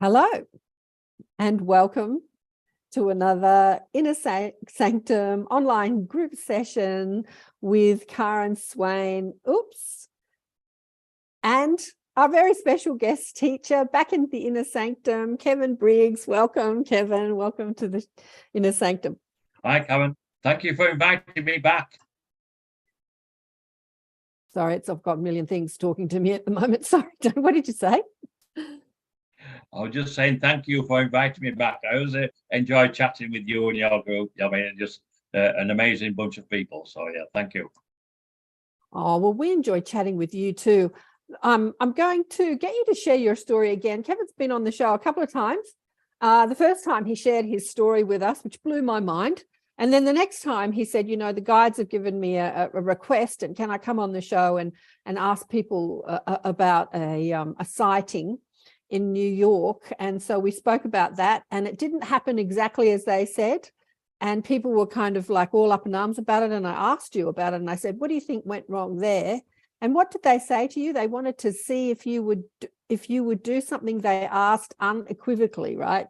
Hello and welcome to another Inner Sanctum online group session with Karen Swain, and our very special guest teacher back in the Inner Sanctum, Kevin Briggs. Welcome, Kevin. Welcome to the Inner Sanctum. Hi, Karen. Thank you for inviting me back. Sorry, I've got a million things talking to me at the moment. Sorry, what did you say? I was just saying thank you for inviting me back. I always enjoy chatting with you and your group. I mean, just an amazing bunch of people. So, yeah, thank you. Oh, well, we enjoy chatting with you too. I'm going to get you to share your story again. Kevin's been on the show a couple of times. The first time he shared his story with us, which blew my mind. And then the next time he said, you know, the guides have given me a request, and can I come on the show and ask people about a sighting in New York? And so we spoke about that, and it didn't happen exactly as they said. And people were kind of like all up in arms about it. And I asked you about it, and I said, what do you think went wrong there? And what did they say to you? They wanted to see if you would do something they asked unequivocally, right?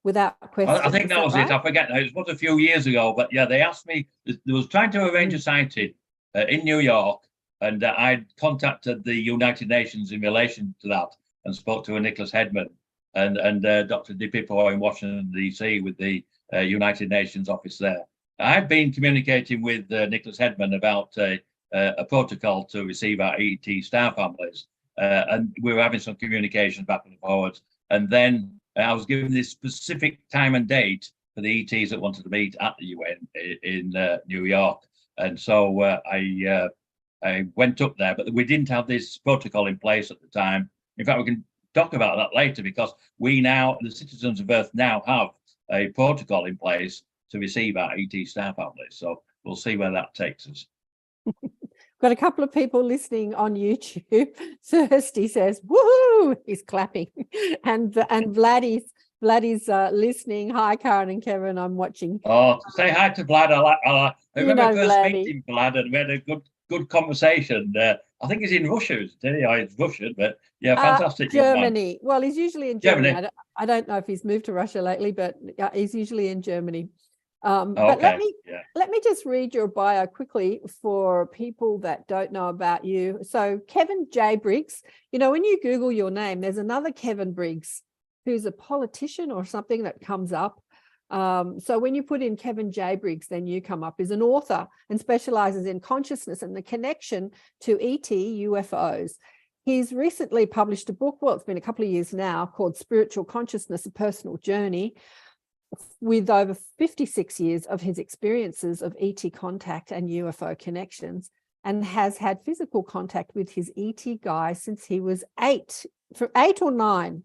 Without question. I think that was right? It. I forget now. It was a few years ago, but yeah, they asked me. They was trying to arrange a sighting in New York, and I contacted the United Nations in relation to that, and spoke to Nicholas Hedman and Dr. DiPippo in Washington D.C. with the United Nations office there. I've been communicating with Nicholas Hedman about a protocol to receive our ET star families, and we were having some communications back and forwards, and then I was given this specific time and date for the ETs that wanted to meet at the UN in New York. And so I went up there, but we didn't have this protocol in place at the time. In fact, we can talk about that later, because we now, the citizens of Earth now have a protocol in place to receive our ET star families. So we'll see where that takes us. Got a couple of people listening on YouTube. Thirsty says, woohoo, he's clapping. And Vladdy's listening. Hi, Karen and Kevin, I'm watching. Oh, say hi to Vlad. I remember first meeting Vlad, and we had a good conversation. I think he's in Russia, isn't he? He's Russian, but yeah, fantastic. Germany. Well, he's usually in Germany. I don't know if he's moved to Russia lately, but he's usually in Germany. But let me just read your bio quickly for people that don't know about you. So Kevin J Briggs, you know, when you Google your name, there's another Kevin Briggs who's a politician or something that comes up. So when you put in Kevin J Briggs, then you come up as an author and specializes in consciousness and the connection to ET UFOs. He's recently published a book, well, it's been a couple of years now, called Spiritual Consciousness, A Personal Journey, with over 56 years of his experiences of ET contact and UFO connections, and has had physical contact with his ET guys since he was 8 or 9?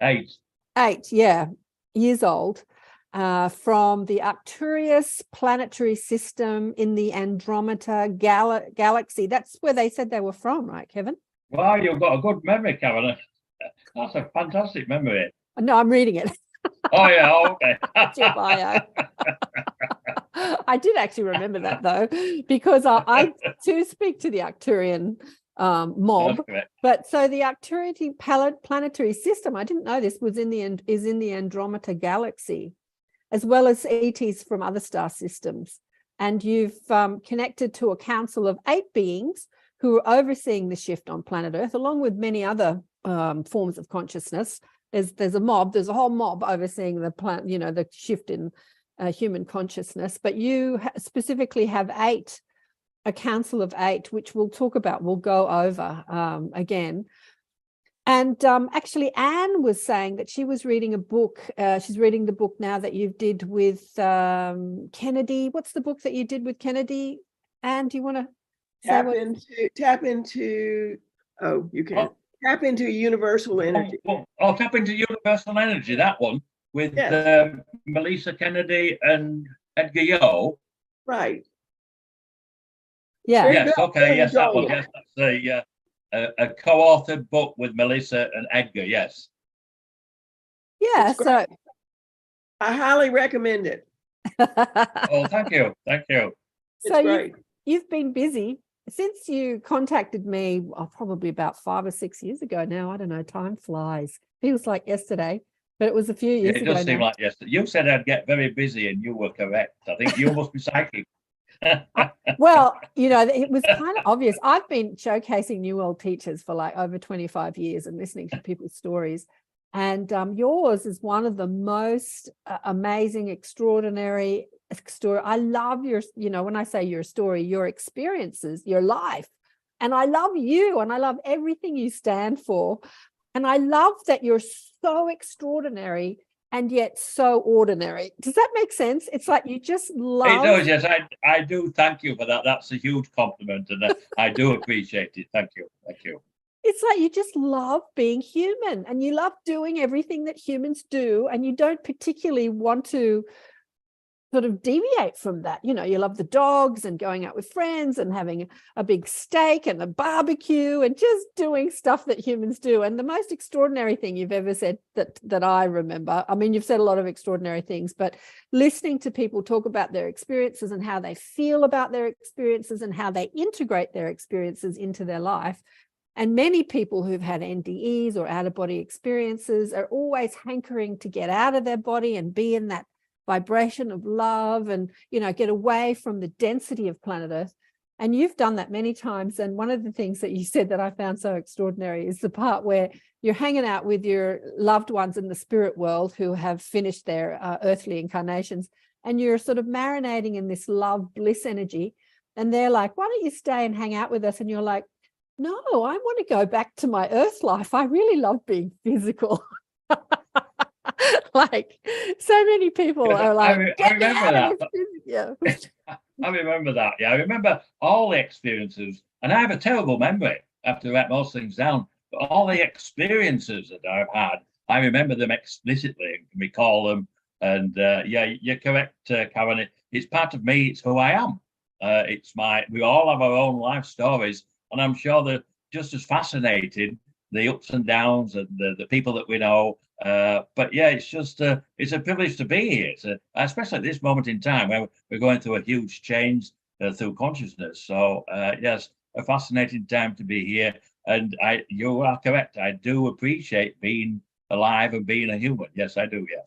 8. 8, yeah, years old, from the Arcturus planetary system in the Andromeda galaxy. That's where they said they were from, right, Kevin? Wow, you've got a good memory, Kevin. That's a fantastic memory. No, I'm reading it. Oh, yeah, okay. That's your bio. I did actually remember that, though, because I too speak to the Arcturian mob. But so the Arcturian planetary system, I didn't know this, is in the Andromeda galaxy, as well as ETs from other star systems. And you've connected to a council of 8 beings who are overseeing the shift on planet Earth, along with many other forms of consciousness. There's a whole mob overseeing the shift in human consciousness. But you specifically have 8, a council of 8, which we'll go over again. And actually, Anne was saying that she was reading a book. She's reading the book now that you did with Kennedy. What's the book that you did with Kennedy? Anne, do you want to tap into? Oh, you can. Tap into universal energy. Tap into universal energy, that one, with Melissa Kennedy and Edgar Yo. Right. Yeah. Yes, okay, yes, that one. Yes, that's a co-authored book with Melissa and Edgar, yes. Yeah, so I highly recommend it. Oh, thank you. So you've been busy since you contacted me, probably about 5 or 6 years ago now, I don't know, time flies. Feels like yesterday, but it was a few years ago. It does seem like yesterday. You said I'd get very busy, and you were correct. I think you must be psychic. Well, you know, it was kind of obvious. I've been showcasing New World teachers for like over 25 years and listening to people's stories. And yours is one of the most amazing, extraordinary story. I love your, you know, when I say your story, your experiences, your life. And I love you, and I love everything you stand for. And I love that you're so extraordinary and yet so ordinary. Does that make sense? It's like you just love. It does, yes. I do thank you for that. That's a huge compliment, and I do appreciate it. Thank you. Thank you. It's like you just love being human, and you love doing everything that humans do, and you don't particularly want to sort of deviate from that. You know, you love the dogs and going out with friends and having a big steak and a barbecue and just doing stuff that humans do. And the most extraordinary thing you've ever said that I remember, I mean, you've said a lot of extraordinary things, but listening to people talk about their experiences and how they feel about their experiences and how they integrate their experiences into their life. And many people who've had NDEs or out-of-body experiences are always hankering to get out of their body and be in that vibration of love and, you know, get away from the density of planet Earth. And you've done that many times. And one of the things that you said that I found so extraordinary is the part where you're hanging out with your loved ones in the spirit world who have finished their earthly incarnations, and you're sort of marinating in this love bliss energy. And they're like, why don't you stay and hang out with us? And you're like, no, I want to go back to my earth life. I really love being physical. Like so many people are like, I remember that. Yeah. I remember that. Yeah, I remember all the experiences, and I have a terrible memory. I have to write most things down. But all the experiences that I've had, I remember them explicitly and can recall them. And yeah, you're correct, Karen. It's part of me. It's who I am. It's my. We all have our own life stories, and I'm sure they're just as fascinating, the ups and downs and the people that we know. But yeah, it's just it's a privilege to be here, especially at this moment in time where we're going through a huge change through consciousness. So yes, a fascinating time to be here. And you are correct. I do appreciate being alive and being a human. Yes, I do. Yeah.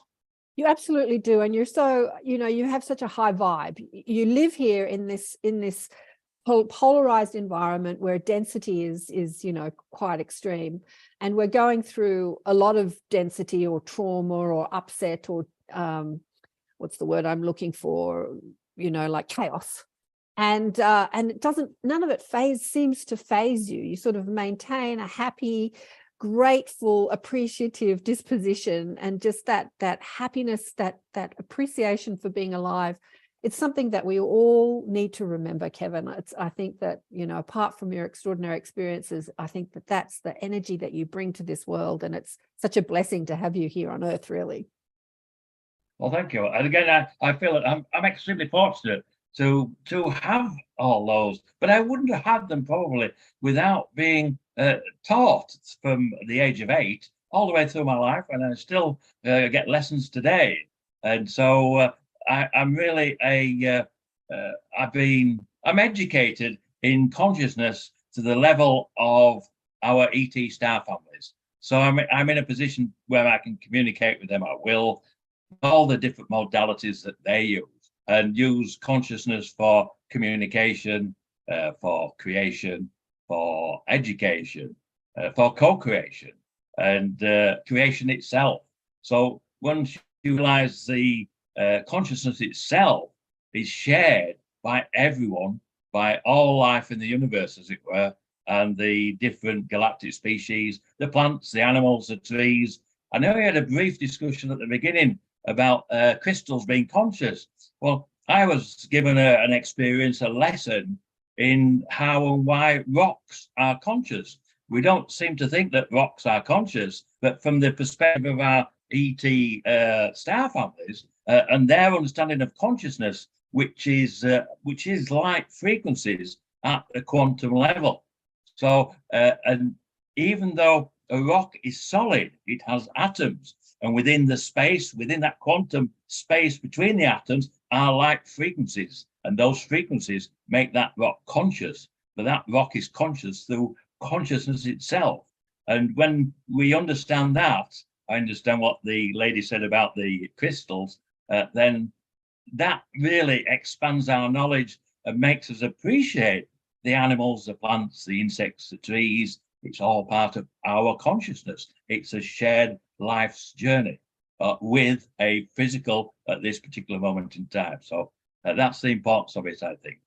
You absolutely do. And you're so, you know, you have such a high vibe. You live here in this polarized environment where density is, you know, quite extreme. And we're going through a lot of density or trauma or upset or what's the word I'm looking for, you know, like chaos. And it doesn't, none of it seems to phase you. You sort of maintain a happy, grateful, appreciative disposition, and just that happiness, that appreciation for being alive. It's something that we all need to remember, Kevin. I think that, you know, apart from your extraordinary experiences, I think that that's the energy that you bring to this world. And it's such a blessing to have you here on Earth, really. Well, thank you. And again, I feel that I'm extremely fortunate to have all those, but I wouldn't have had them probably without being taught from the age of 8 all the way through my life. And I still get lessons today. And so I'm really I'm educated in consciousness to the level of our ET star families. So I'm in a position where I can communicate with them at will, all the different modalities that they use, and use consciousness for communication, for creation, for education, for co-creation, and creation itself. So once you realize the consciousness itself is shared by everyone, by all life in the universe, as it were, and the different galactic species, the plants, the animals, the trees. I know we had a brief discussion at the beginning about crystals being conscious. Well, I was given an experience, a lesson in how and why rocks are conscious. We don't seem to think that rocks are conscious, but from the perspective of our ET star families, and their understanding of consciousness, which is light frequencies at the quantum level. So, and even though a rock is solid, it has atoms, and within the space, within that quantum space between the atoms, are light frequencies, and those frequencies make that rock conscious. but that rock is conscious through consciousness itself. And when we understand that, I understand what the lady said about the crystals, then that really expands our knowledge and makes us appreciate the animals, the plants, the insects, the trees. It's all part of our consciousness. It's a shared life's journey with a physical at this particular moment in time. So that's the importance of it, I think.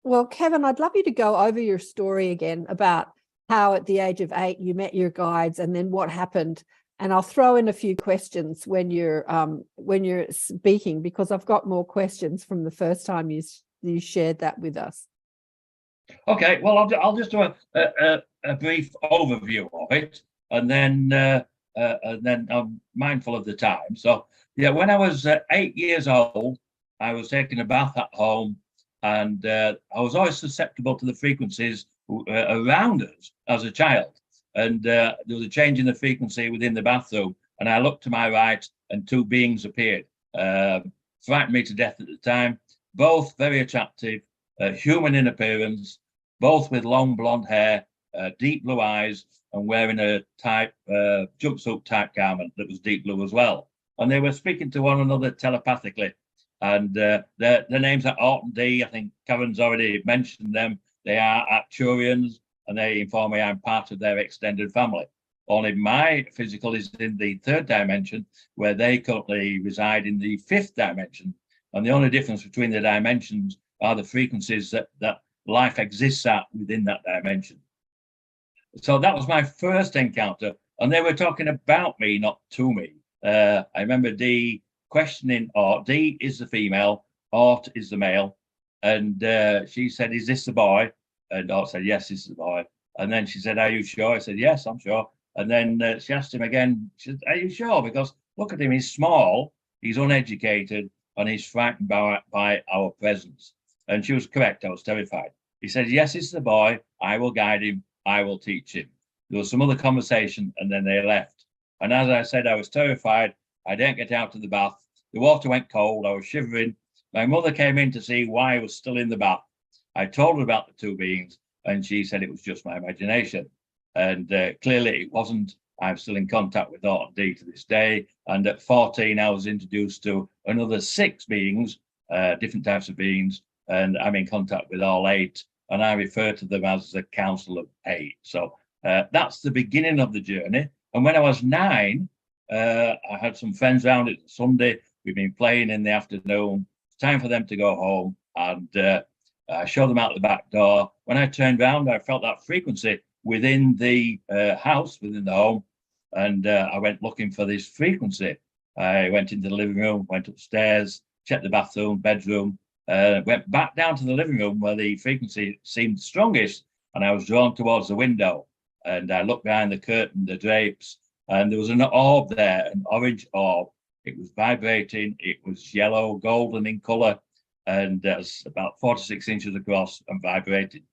Well, Kevin, I'd love you to go over your story again about how at the age of 8 you met your guides and then what happened. And I'll throw in a few questions when you're speaking, because I've got more questions from the first time you shared that with us. Okay, well, I'll just do a brief overview of it, and then I'm mindful of the time. So, yeah, when I was 8 years old, I was taking a bath at home, and I was always susceptible to the frequencies around us as a child. And there was a change in the frequency within the bathroom, and I looked to my right, and 2 beings appeared. Frightened me to death at the time. Both very attractive, human in appearance, both with long blonde hair, deep blue eyes, and wearing a type jumpsuit type garment that was deep blue as well. And they were speaking to one another telepathically. And their names are Art D. I think Karen's already mentioned them. They are Arcturians, and they inform me I'm part of their extended family. Only my physical is in the 3rd dimension, where they currently reside in the 5th dimension. And the only difference between the dimensions are the frequencies that life exists at within that dimension. So that was my first encounter, and they were talking about me, not to me. I remember Dee questioning Art. Dee is the female, Art is the male, and she said, "Is this the boy?" And Art said, "Yes, this is the boy." And then she said, "Are you sure?" I said, "Yes, I'm sure." And then she asked him again, she said, "Are you sure? Because look at him, he's small, he's uneducated, and he's frightened by our presence." And she was correct. I was terrified. He said, "Yes, it's the boy. I will guide him. I will teach him." There was some other conversation, and then they left. And as I said, I was terrified. I didn't get out of the bath. The water went cold. I was shivering. My mother came in to see why I was still in the bath. I told her about the 2 beings, and she said it was just my imagination. And clearly it wasn't. I'm still in contact with Art D to this day. And at 14, I was introduced to another 6 beings, different types of beings, and I'm in contact with all 8. And I refer to them as the Council of 8. So that's the beginning of the journey. And when I was 9, I had some friends around. It's Sunday. We've been playing in the afternoon. It's time for them to go home. And I showed them out the back door. When I turned around, I felt that frequency within the house, within the home. And I went looking for this frequency. I went into the living room, went upstairs, checked the bathroom, bedroom, went back down to the living room where the frequency seemed strongest, and I was drawn towards the window. And I looked behind the curtain, the drapes, and there was an orb there, an orange orb. It was vibrating. It was yellow, golden in color, and it was about 4 to 6 inches across and vibrating.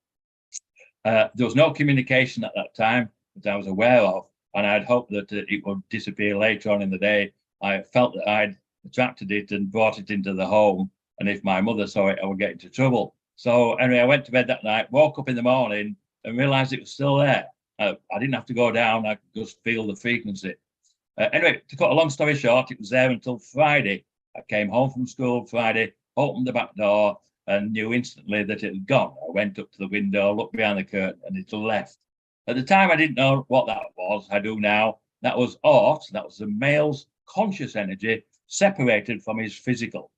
There was no communication at that time that I was aware of, and I'd hoped that it would disappear later on in the day. I felt that I'd attracted it and brought it into the home, and if my mother saw it, I would get into trouble. So anyway, I went to bed that night, woke up in the morning, and realized it was still there. I didn't have to go down. I could just feel the frequency. Anyway, to cut a long story short, it was there until Friday. I came home from school Friday, opened the back door, and knew instantly that it had gone. I went up to the window, looked behind the curtain, and it had left. At the time, I didn't know what that was. I do now. That was Art. That was the male's conscious energy separated from his physical.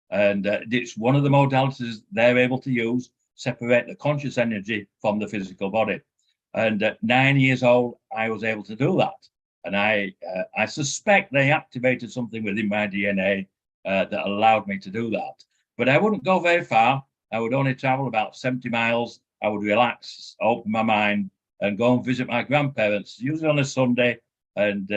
And it's one of the modalities they're able to use, separate the conscious energy from the physical body. And at 9 years old, I was able to do that. And I suspect they activated something within my DNA that allowed me to do that. But I wouldn't go very far. I would only travel about 70 miles. I would relax, open my mind, and go and visit my grandparents, usually on a Sunday. And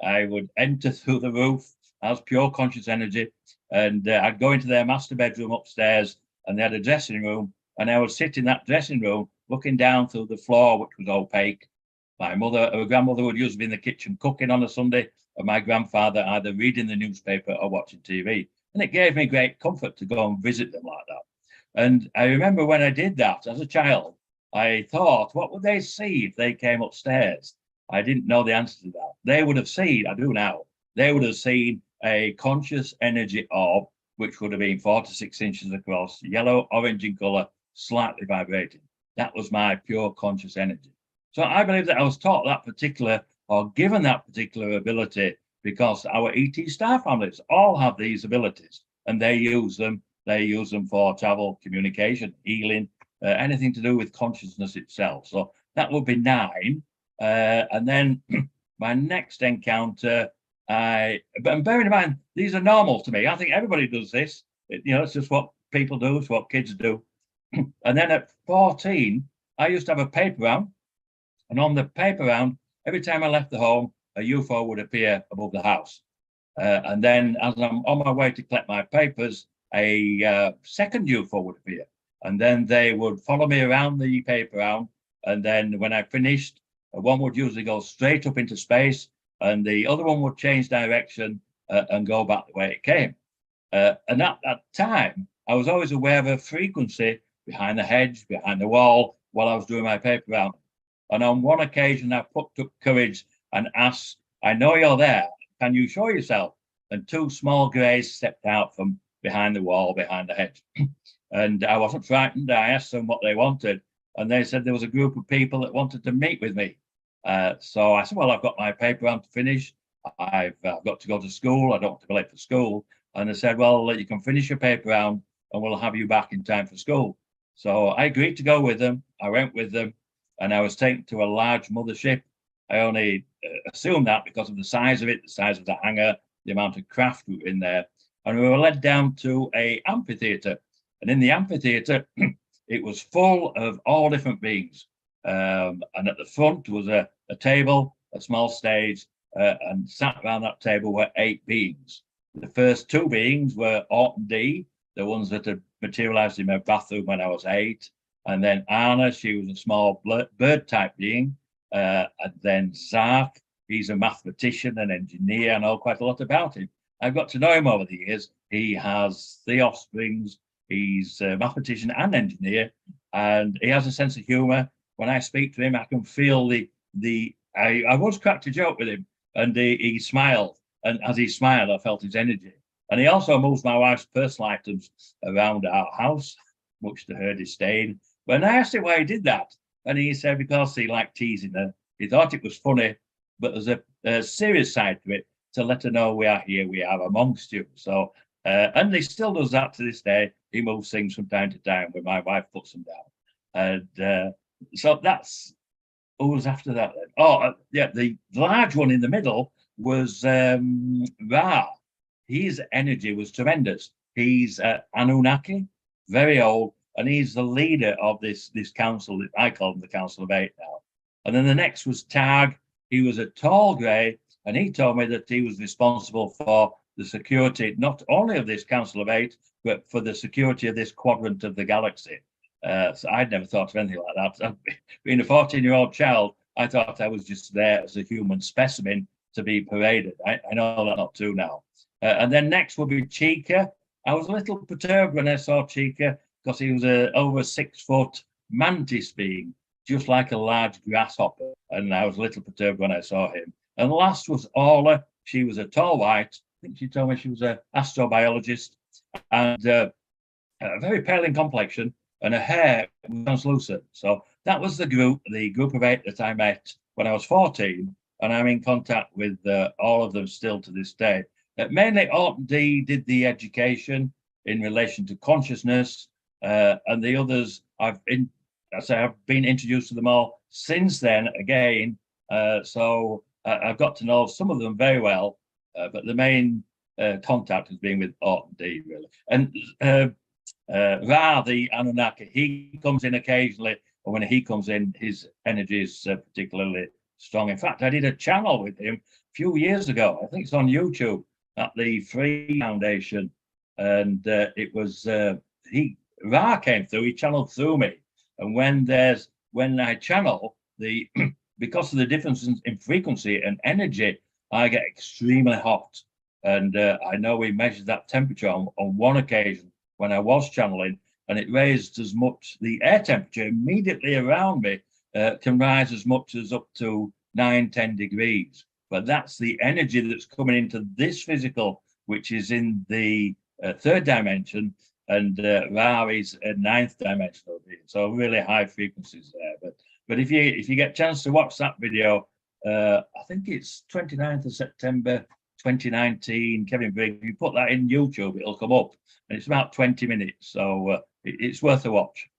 I would enter through the roof as pure conscious energy. And I'd go into their master bedroom upstairs, and they had a dressing room. And I would sit in that dressing room looking down through the floor, which was opaque. My grandmother would usually be in the kitchen cooking on a Sunday, and my grandfather either reading the newspaper or watching TV. And it gave me great comfort to go and visit them like that. And I remember when I did that as a child, I thought, what would they see if they came upstairs? I didn't know the answer to that. They would have seen, I do now, they would have seen a conscious energy orb, which would have been 4 to 6 inches across, yellow, orange in color, slightly vibrating. That was my pure conscious energy. So I believe that I was taught that particular, or given that particular ability, because our ET star families all have these abilities, and they use them. They use them for travel, communication, healing, anything to do with consciousness itself. So that would be 9. And then my next encounter, but bearing in mind, these are normal to me. I think everybody does this. It's just what people do. It's what kids do. And then at 14, I used to have a paper round. And on the paper round, every time I left the home, a UFO would appear above the house. And then as I'm on my way to collect my papers, a second UFO would appear. And then they would follow me around the paper round. And then when I finished, one would usually go straight up into space, and the other one would change direction and go back the way it came. And at that time, I was always aware of a frequency behind the hedge, behind the wall, while I was doing my paper round. And on one occasion, I plucked up courage and asked, I know you're there. Can you show yourself? And 2 small greys stepped out from behind the wall, behind the hedge. And I wasn't frightened. I asked them what they wanted. And they said there was a group of people that wanted to meet with me. So I said, well, I've got my paper round to finish. I've got to go to school. I don't want to be late for school. And they said, well, you can finish your paper round and we'll have you back in time for school. So I agreed to go with them. I went with them, and I was taken to a large mothership. I only assumed that because of the size of it, the size of the hangar, the amount of craft in there. And we were led down to an amphitheater. And in the amphitheater, it was full of all different beings. And at the front was a table, a small stage, and sat around that table were 8 beings. The first 2 beings were Orton D, the ones that had materialized in my bathroom when I was 8. And then Anna, she was a small bird type being. And then Zark, he's a mathematician and engineer. I know quite a lot about him. I've got to know him over the years. He has 3 offsprings. He's a mathematician and engineer, and he has a sense of humor. When I speak to him, I can feel I once cracked a joke with him, and he smiled. And as he smiled, I felt his energy. And he also moves my wife's personal items around our house, much to her disdain. When I asked him why he did that, and he said because he liked teasing her. He thought it was funny, but there's a serious side to it to let her know we are here, we are amongst you. So, and he still does that to this day. He moves things from time to time when my wife puts them down. And so that's who was after that then? Oh, yeah, the large one in the middle was Ra. His energy was tremendous. He's Anunnaki, very old, and he's the leader of this council. I call him the Council of 8 now. And then the next was Tag. He was a tall grey, and he told me that he was responsible for the security, not only of this Council of 8, but for the security of this quadrant of the galaxy. So I'd never thought of anything like that. Being a 14-year-old child, I thought I was just there as a human specimen to be paraded. I know that not true now. And then next would be Chica. I was a little perturbed when I saw Chica because he was over 6 foot mantis being, just like a large grasshopper. And I was a little perturbed when I saw him. And last was Orla. She was a tall white. I think she told me she was an astrobiologist, and very pale in complexion, and her hair was translucent. So that was the group of 8 that I met when I was 14, and I'm in contact with all of them still to this day. Mainly Orton D did the education in relation to consciousness, and the others I've been introduced to them all since then again. So I've got to know some of them very well, but the main contact has been with Orton D, really. And Ra, the Anunnaki, he comes in occasionally, and when he comes in, his energy is particularly strong. In fact, I did a channel with him a few years ago. I think it's on YouTube at the Free Foundation, and it was Ra came through. He channeled through me, and when I channel because of the differences in frequency and energy, I get extremely hot. And I know we measured that temperature on one occasion when I was channeling, and it raised as much, the air temperature immediately around me can rise as much as up to 9-10 degrees. But that's the energy that's coming into this physical, which is in the third dimension, and Ra is a ninth dimensional being. So really high frequencies there. But if you get a chance to watch that video, I think it's 29th of September 2019, Kevin Briggs. If you put that in YouTube, it'll come up, and it's about 20 minutes. So it's worth a watch.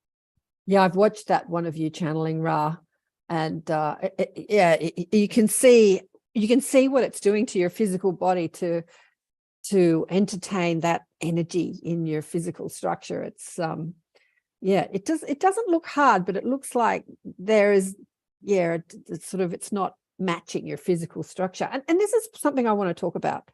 Yeah, I've watched that one of you channeling Ra, and you can see what it's doing to your physical body to entertain that energy in your physical structure. It's it doesn't look hard, but it looks like there is it's not matching your physical structure. And this is something I want to talk about.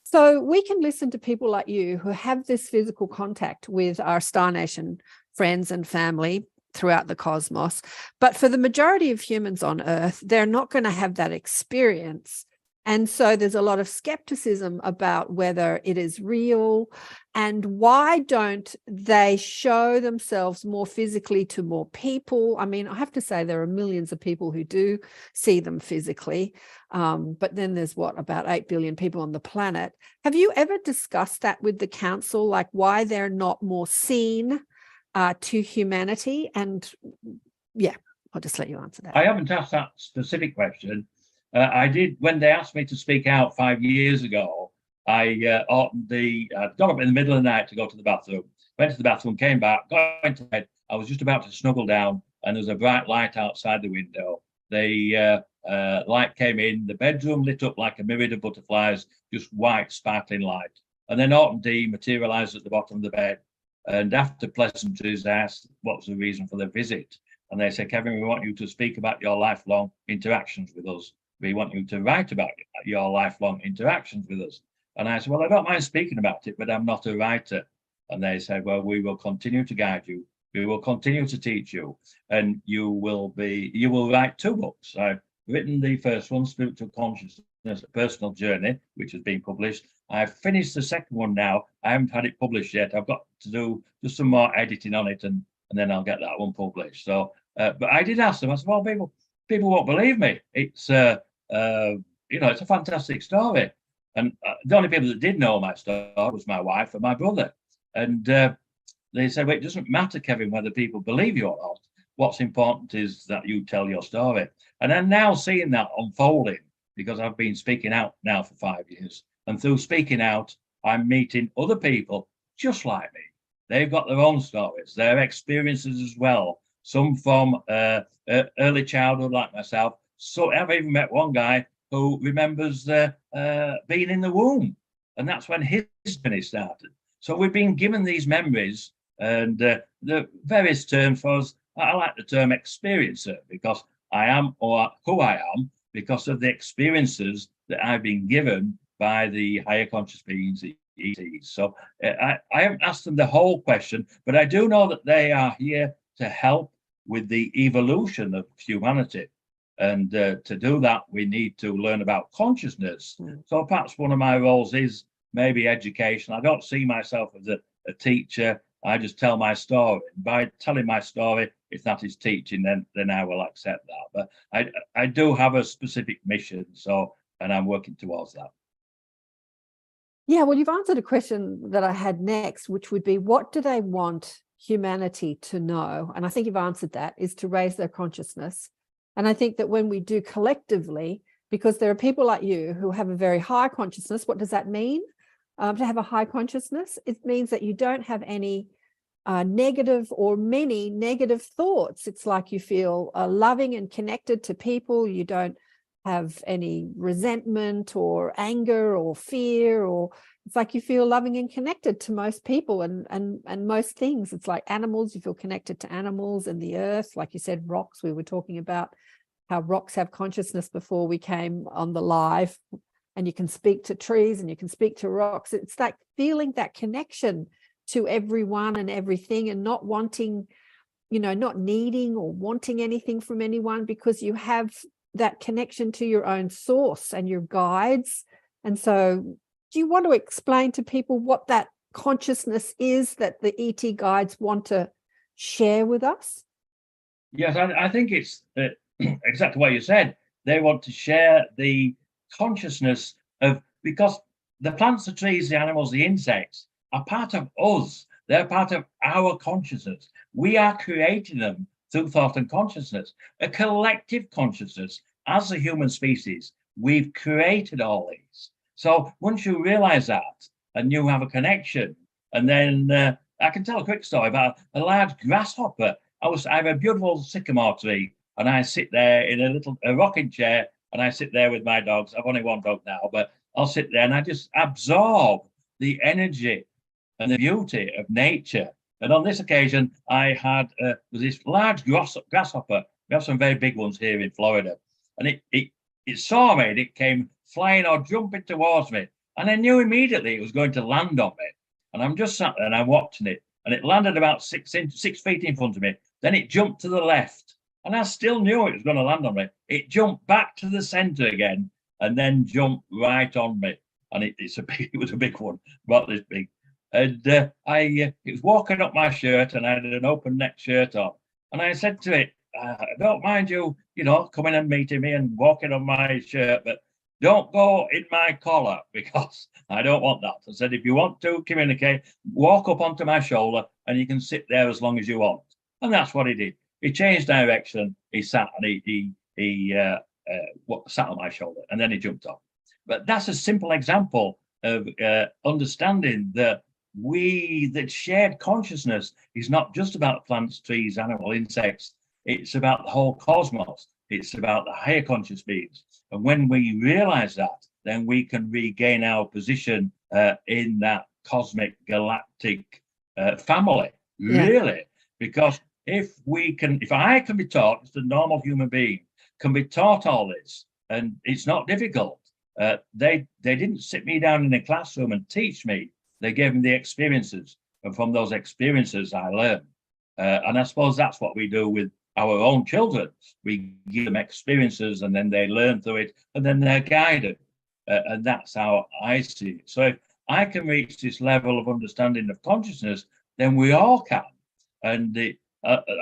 So we can listen to people like you who have this physical contact with our Star Nation friends and family throughout the cosmos. But for the majority of humans on Earth, they're not going to have that experience. And so there's a lot of skepticism about whether it is real, and why don't they show themselves more physically to more people? I mean, I have to say there are millions of people who do see them physically, but then there's about 8 billion people on the planet. Have you ever discussed that with the council, like why they're not more seen to humanity? And yeah, I'll just let you answer that. I haven't asked that specific question. I did, when they asked me to speak out 5 years ago. I got up in the middle of the night to go to the bathroom, went to the bathroom, came back, got into bed. I was just about to snuggle down, and there was a bright light outside the window. The light came in, the bedroom lit up like a myriad of butterflies, just white sparkling light. And then Autumn D materialized at the bottom of the bed. And after pleasantries, I asked what was the reason for the visit. And they said, Kevin, we want you to speak about your lifelong interactions with us. We want you to write about your lifelong interactions with us. And I said, well, I don't mind speaking about it, but I'm not a writer. And they said, well, we will continue to guide you. We will continue to teach you. And you will write 2 books. I've written the first one, Spiritual Consciousness, A Personal Journey, which has been published. I've finished the second one now. I haven't had it published yet. I've got to do just some more editing on it, and then I'll get that one published. So, but I did ask them, I said, well, people won't believe me. It's, it's a fantastic story. And the only people that did know my story was my wife and my brother. And they said, well, it doesn't matter, Kevin, whether people believe you or not. What's important is that you tell your story. And I'm now seeing that unfolding, because I've been speaking out now for 5 years. And through speaking out, I'm meeting other people just like me. They've got their own stories, their experiences as well. Some from early childhood, like myself. So I've even met one guy who remembers being in the womb, and that's when his journey started. So we've been given these memories, and the various terms for us. I like the term experiencer, because I am, or who I am, because of the experiences that I've been given by the higher conscious beings, the ETs. So I haven't asked them the whole question, but I do know that they are here to help with the evolution of humanity. And to do that, we need to learn about consciousness. So perhaps one of my roles is maybe education. I don't see myself as a teacher. I just tell my story. By telling my story, if that is teaching, then I will accept that. But I do have a specific mission, and I'm working towards that. Yeah, well, you've answered a question that I had next, which would be, what do they want humanity to know? And I think you've answered that, is to raise their consciousness. And I think that when we do collectively, because there are people like you who have a very high consciousness, what does that mean? To have a high consciousness, it means that you don't have any negative or many negative thoughts. It's like you feel loving and connected to people. You don't have any resentment or anger or fear, or it's like you feel loving and connected to most people and most things. It's like animals, you feel connected to animals and the earth. Like you said, rocks, we were talking about how rocks have consciousness before we came on the live, and you can speak to trees and you can speak to rocks. It's like feeling that connection to everyone and everything, and not wanting, not needing or wanting anything from anyone, because you have that connection to your own source and your guides. And so do you want to explain to people what that consciousness is that the ET guides want to share with us? Yes, I think it's exactly what you said. They want to share the consciousness of, because the plants, the trees, the animals, the insects are part of us. They're part of our consciousness. We are creating them through thought and consciousness, a collective consciousness. As a human species, we've created all these. So once you realize that and you have a connection, and then I can tell a quick story about a large grasshopper. I have a beautiful sycamore tree, and I sit there in a rocking chair, and I sit there with my dogs. I've only one dog now, but I'll sit there and I just absorb the energy and the beauty of nature. And on this occasion, I had this large grasshopper. We have some very big ones here in Florida, and it saw me and it came flying or jumping towards me, and I knew immediately it was going to land on me. And I'm just sat there and I'm watching it, and it landed about 6 feet in front of me. Then it jumped to the left, and I still knew it was going to land on me. It jumped back to the center again, and then jumped right on me. And it was a big one, about this big. And it was walking up my shirt, and I had an open neck shirt on. And I said to it, I don't mind you, coming and meeting me and walking on my shirt, but don't go in my collar, because I don't want that. I said, if you want to communicate, walk up onto my shoulder and you can sit there as long as you want. And that's what he did. He changed direction. He sat and he sat on my shoulder, and then he jumped off. But that's a simple example of understanding that that shared consciousness is not just about plants, trees, animals, insects. It's about the whole cosmos. It's about the higher conscious beings. And when we realize that, then we can regain our position in that cosmic galactic family, really. Because if I can be taught, as a normal human being, can be taught all this, and it's not difficult. They didn't sit me down in a classroom and teach me. They gave me the experiences, and from those experiences I learned. And I suppose that's what we do with our own children. We give them experiences, and then they learn through it, and then they're guided. And that's how I see it. So if I can reach this level of understanding of consciousness, then we all can. And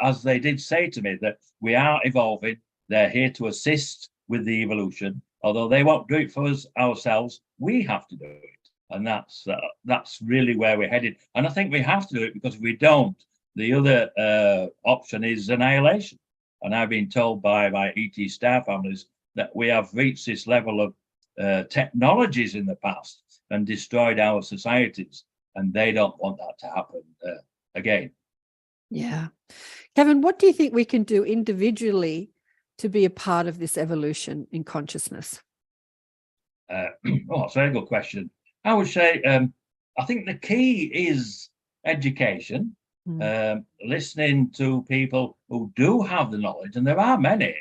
as they did say to me, that we are evolving, they're here to assist with the evolution. Although they won't do it for us ourselves, we have to do it. And that's really where we're headed. And I think we have to do it, because if we don't, the other option is annihilation. And I've been told by my ET star families that we have reached this level of technologies in the past and destroyed our societies, and they don't want that to happen again. Yeah. Kevin, what do you think we can do individually to be a part of this evolution in consciousness? That's a very good question. I would say, I think the key is education, listening to people who do have the knowledge, and there are many.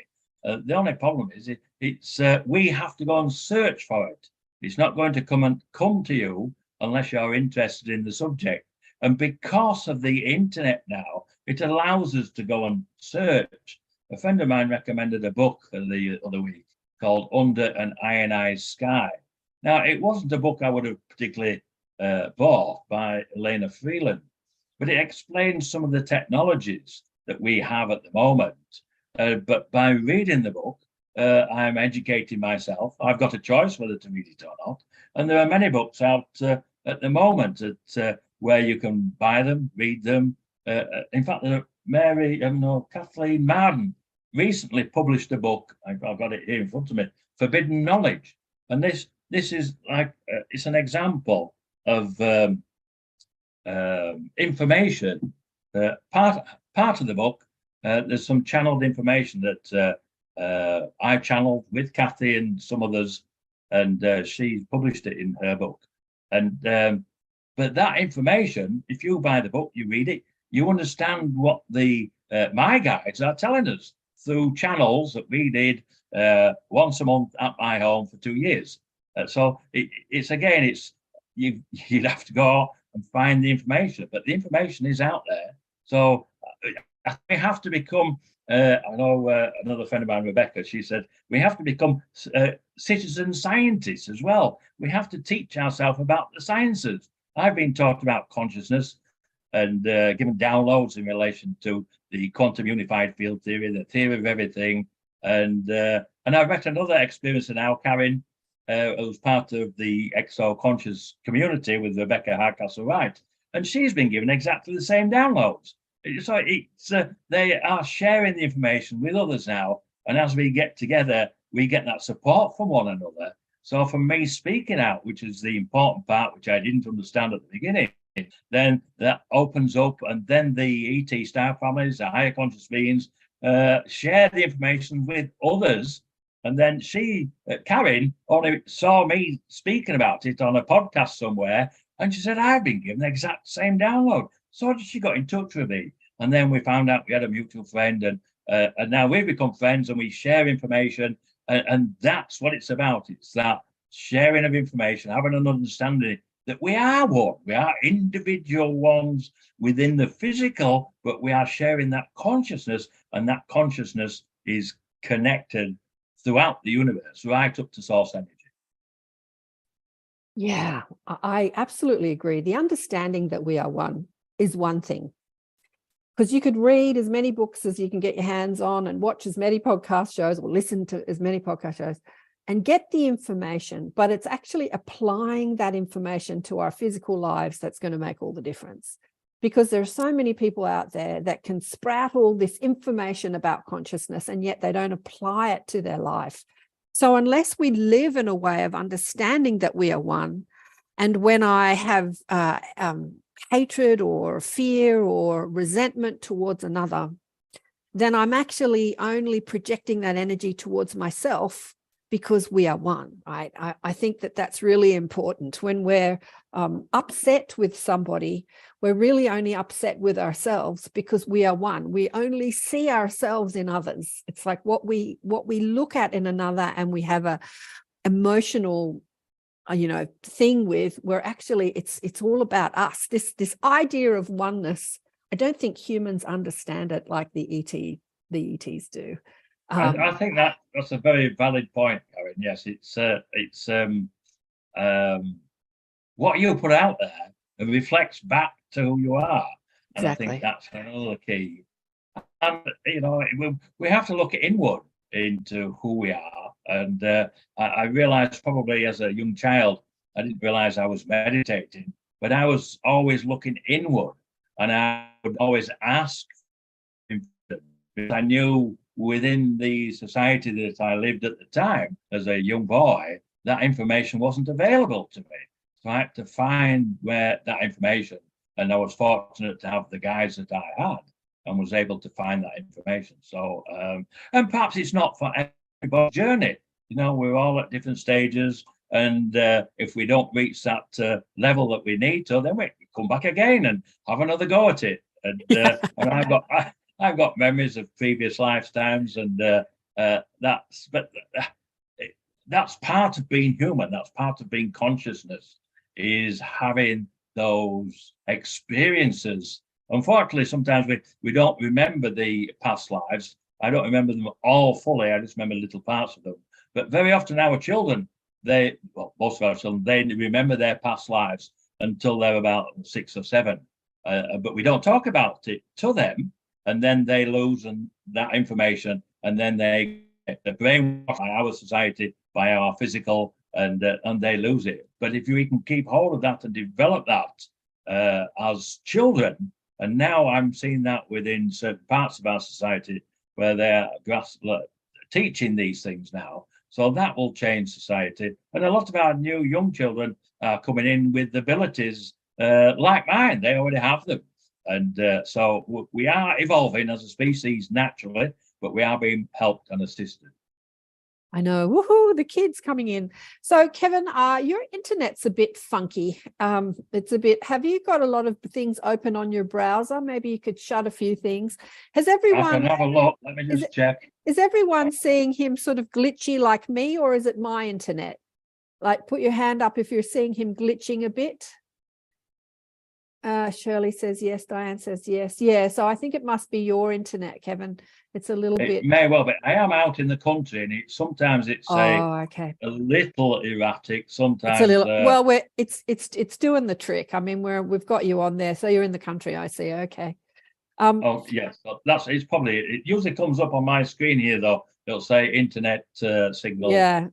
The only problem is we have to go and search for it. It's not going to come to you unless you're interested in the subject. And because of the internet now, it allows us to go and search. A friend of mine recommended a book the other week called Under an Ionized Sky. Now, it wasn't a book I would have particularly bought, by Elena Freeland, but it explains some of the technologies that we have at the moment. But by reading the book, I'm educating myself. I've got a choice whether to read it or not. And there are many books out at the moment where you can buy them, read them. In fact, Kathleen Marden recently published a book. I've got it here in front of me, Forbidden Knowledge. And this is like, it's an example of information. Part of the book, there's some channeled information that I channeled with Kathy and some others, and she published it in her book. And but that information, if you buy the book, you read it, you understand what the my guides are telling us through channels that we did once a month at my home for 2 years. So you'd have to go and find the information, but the information is out there. So we have to become, I know another friend of mine, Rebecca, she said, we have to become citizen scientists as well. We have to teach ourselves about the sciences. I've been talking about consciousness and given downloads in relation to the quantum unified field theory, the theory of everything. And I've met another experiencer now, Karen, who's part of the Exo Conscious community with Rebecca Hardcastle-Wright, and she's been given exactly the same downloads. So they are sharing the information with others now, and as we get together, we get that support from one another. So for me speaking out, which is the important part, which I didn't understand at the beginning, then that opens up, and then the ET star families, the higher conscious beings, share the information with others. And then Karen, only saw me speaking about it on a podcast somewhere, and she said, I've been given the exact same download. So she got in touch with me. And then we found out we had a mutual friend, and now we've become friends and we share information. And that's what it's about. It's that sharing of information, having an understanding that we are one. We are individual ones within the physical, but we are sharing that consciousness, and that consciousness is connected throughout the universe, right up to source energy. Yeah, I absolutely agree. The understanding that we are one is one thing. Because you could read as many books as you can get your hands on and watch as many podcast shows or listen to as many podcast shows and get the information, but it's actually applying that information to our physical lives that's going to make all the difference. Because there are so many people out there that can sprout all this information about consciousness, and yet they don't apply it to their life. So unless we live in a way of understanding that we are one, and when I have hatred or fear or resentment towards another, then I'm actually only projecting that energy towards myself, because we are one, right? I think that that's really important. When we're upset with somebody, we're really only upset with ourselves, because we are one. We only see ourselves in others. It's like what we look at in another, and we have a emotional thing with, where actually it's all about us. This idea of oneness, I don't think humans understand it like the ETs do. I think that's a very valid point, Karen. Yes, it's what you put out there reflects back to who you are, and exactly. I think that's another key. And we have to look inward into who we are. And I realized probably as a young child, I didn't realize I was meditating, but I was always looking inward, and I would always ask, because I knew within the society that I lived at the time as a young boy, that information wasn't available to me. So I had to find where that information, and I was fortunate to have the guides that I had and was able to find that information. So, and perhaps it's not for everybody's journey. We're all at different stages, and if we don't reach that level that we need to, then we come back again and have another go at it. And and I've got memories of previous lifetimes, and that's part of being human. That's part of being consciousness, is having those experiences. Unfortunately, sometimes we don't remember the past lives. I don't remember them all fully. I just remember little parts of them. But very often our children, most of our children, they remember their past lives until they're about 6 or 7. But we don't talk about it to them, and then they lose that information, and then they get brainwashed by our society, by our physical, and they lose it. But if we can keep hold of that and develop that as children, and now I'm seeing that within certain parts of our society where they're teaching these things now. So that will change society. And a lot of our new young children are coming in with abilities like mine. They already have them. And so we are evolving as a species naturally, but we are being helped and assisted. I know. Woohoo, the kids coming in. So Kevin, your internet's a bit funky. It's a bit, have you got a lot of things open on your browser? Maybe you could shut a few things. Has everyone... I can have a look. Let me just check. Is everyone seeing him sort of glitchy like me, or is it my internet? Like, put your hand up if you're seeing him glitching a bit. Shirley says yes. Diane says yes. Yeah, so I think it must be your internet, Kevin. It's a little bit. May well, but I am out in the country, and sometimes it's okay, a little erratic. Sometimes it's a little. Well, it's doing the trick. I mean, we've got you on there, so you're in the country. I see. Okay. Oh yes, it's probably. It usually comes up on my screen here, though. It'll say internet signal. Yeah.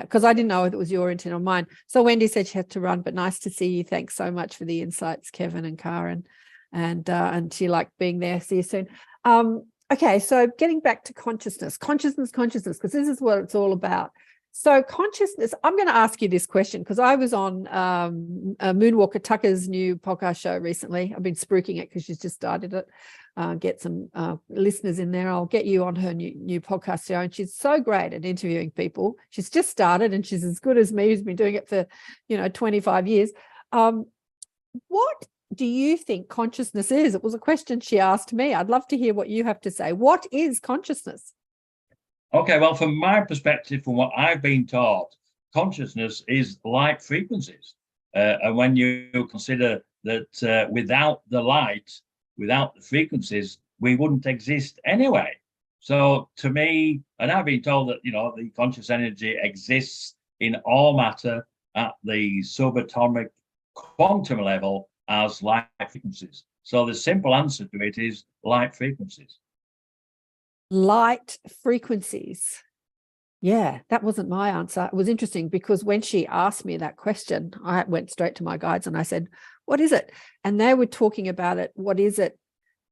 Because I didn't know if it was your internet or mine. So Wendy said she had to run, but nice to see you. Thanks so much for the insights, Kevin and Karen, and she liked being there. See you soon. Okay, so getting back to consciousness, because this is what it's all about. So consciousness, I'm going to ask you this question because I was on Moonwalker Tucker's new podcast show recently. I've been spruiking it because she's just started it. Get some listeners in there. I'll get you on her new podcast show. And she's so great at interviewing people. She's just started and she's as good as me, who's been doing it for, 25 years. What do you think consciousness is? It was a question she asked me. I'd love to hear what you have to say. What is consciousness? Okay, well, from my perspective, from what I've been taught, consciousness is light frequencies. And when you consider that without the light, without the frequencies, we wouldn't exist anyway. So to me, and I've been told that, the conscious energy exists in all matter at the subatomic quantum level as light frequencies. So the simple answer to it is light frequencies. Light frequencies. Yeah, that wasn't my answer. It was interesting because when she asked me that question, I went straight to my guides and I said, what is it? And they were talking about it. What is it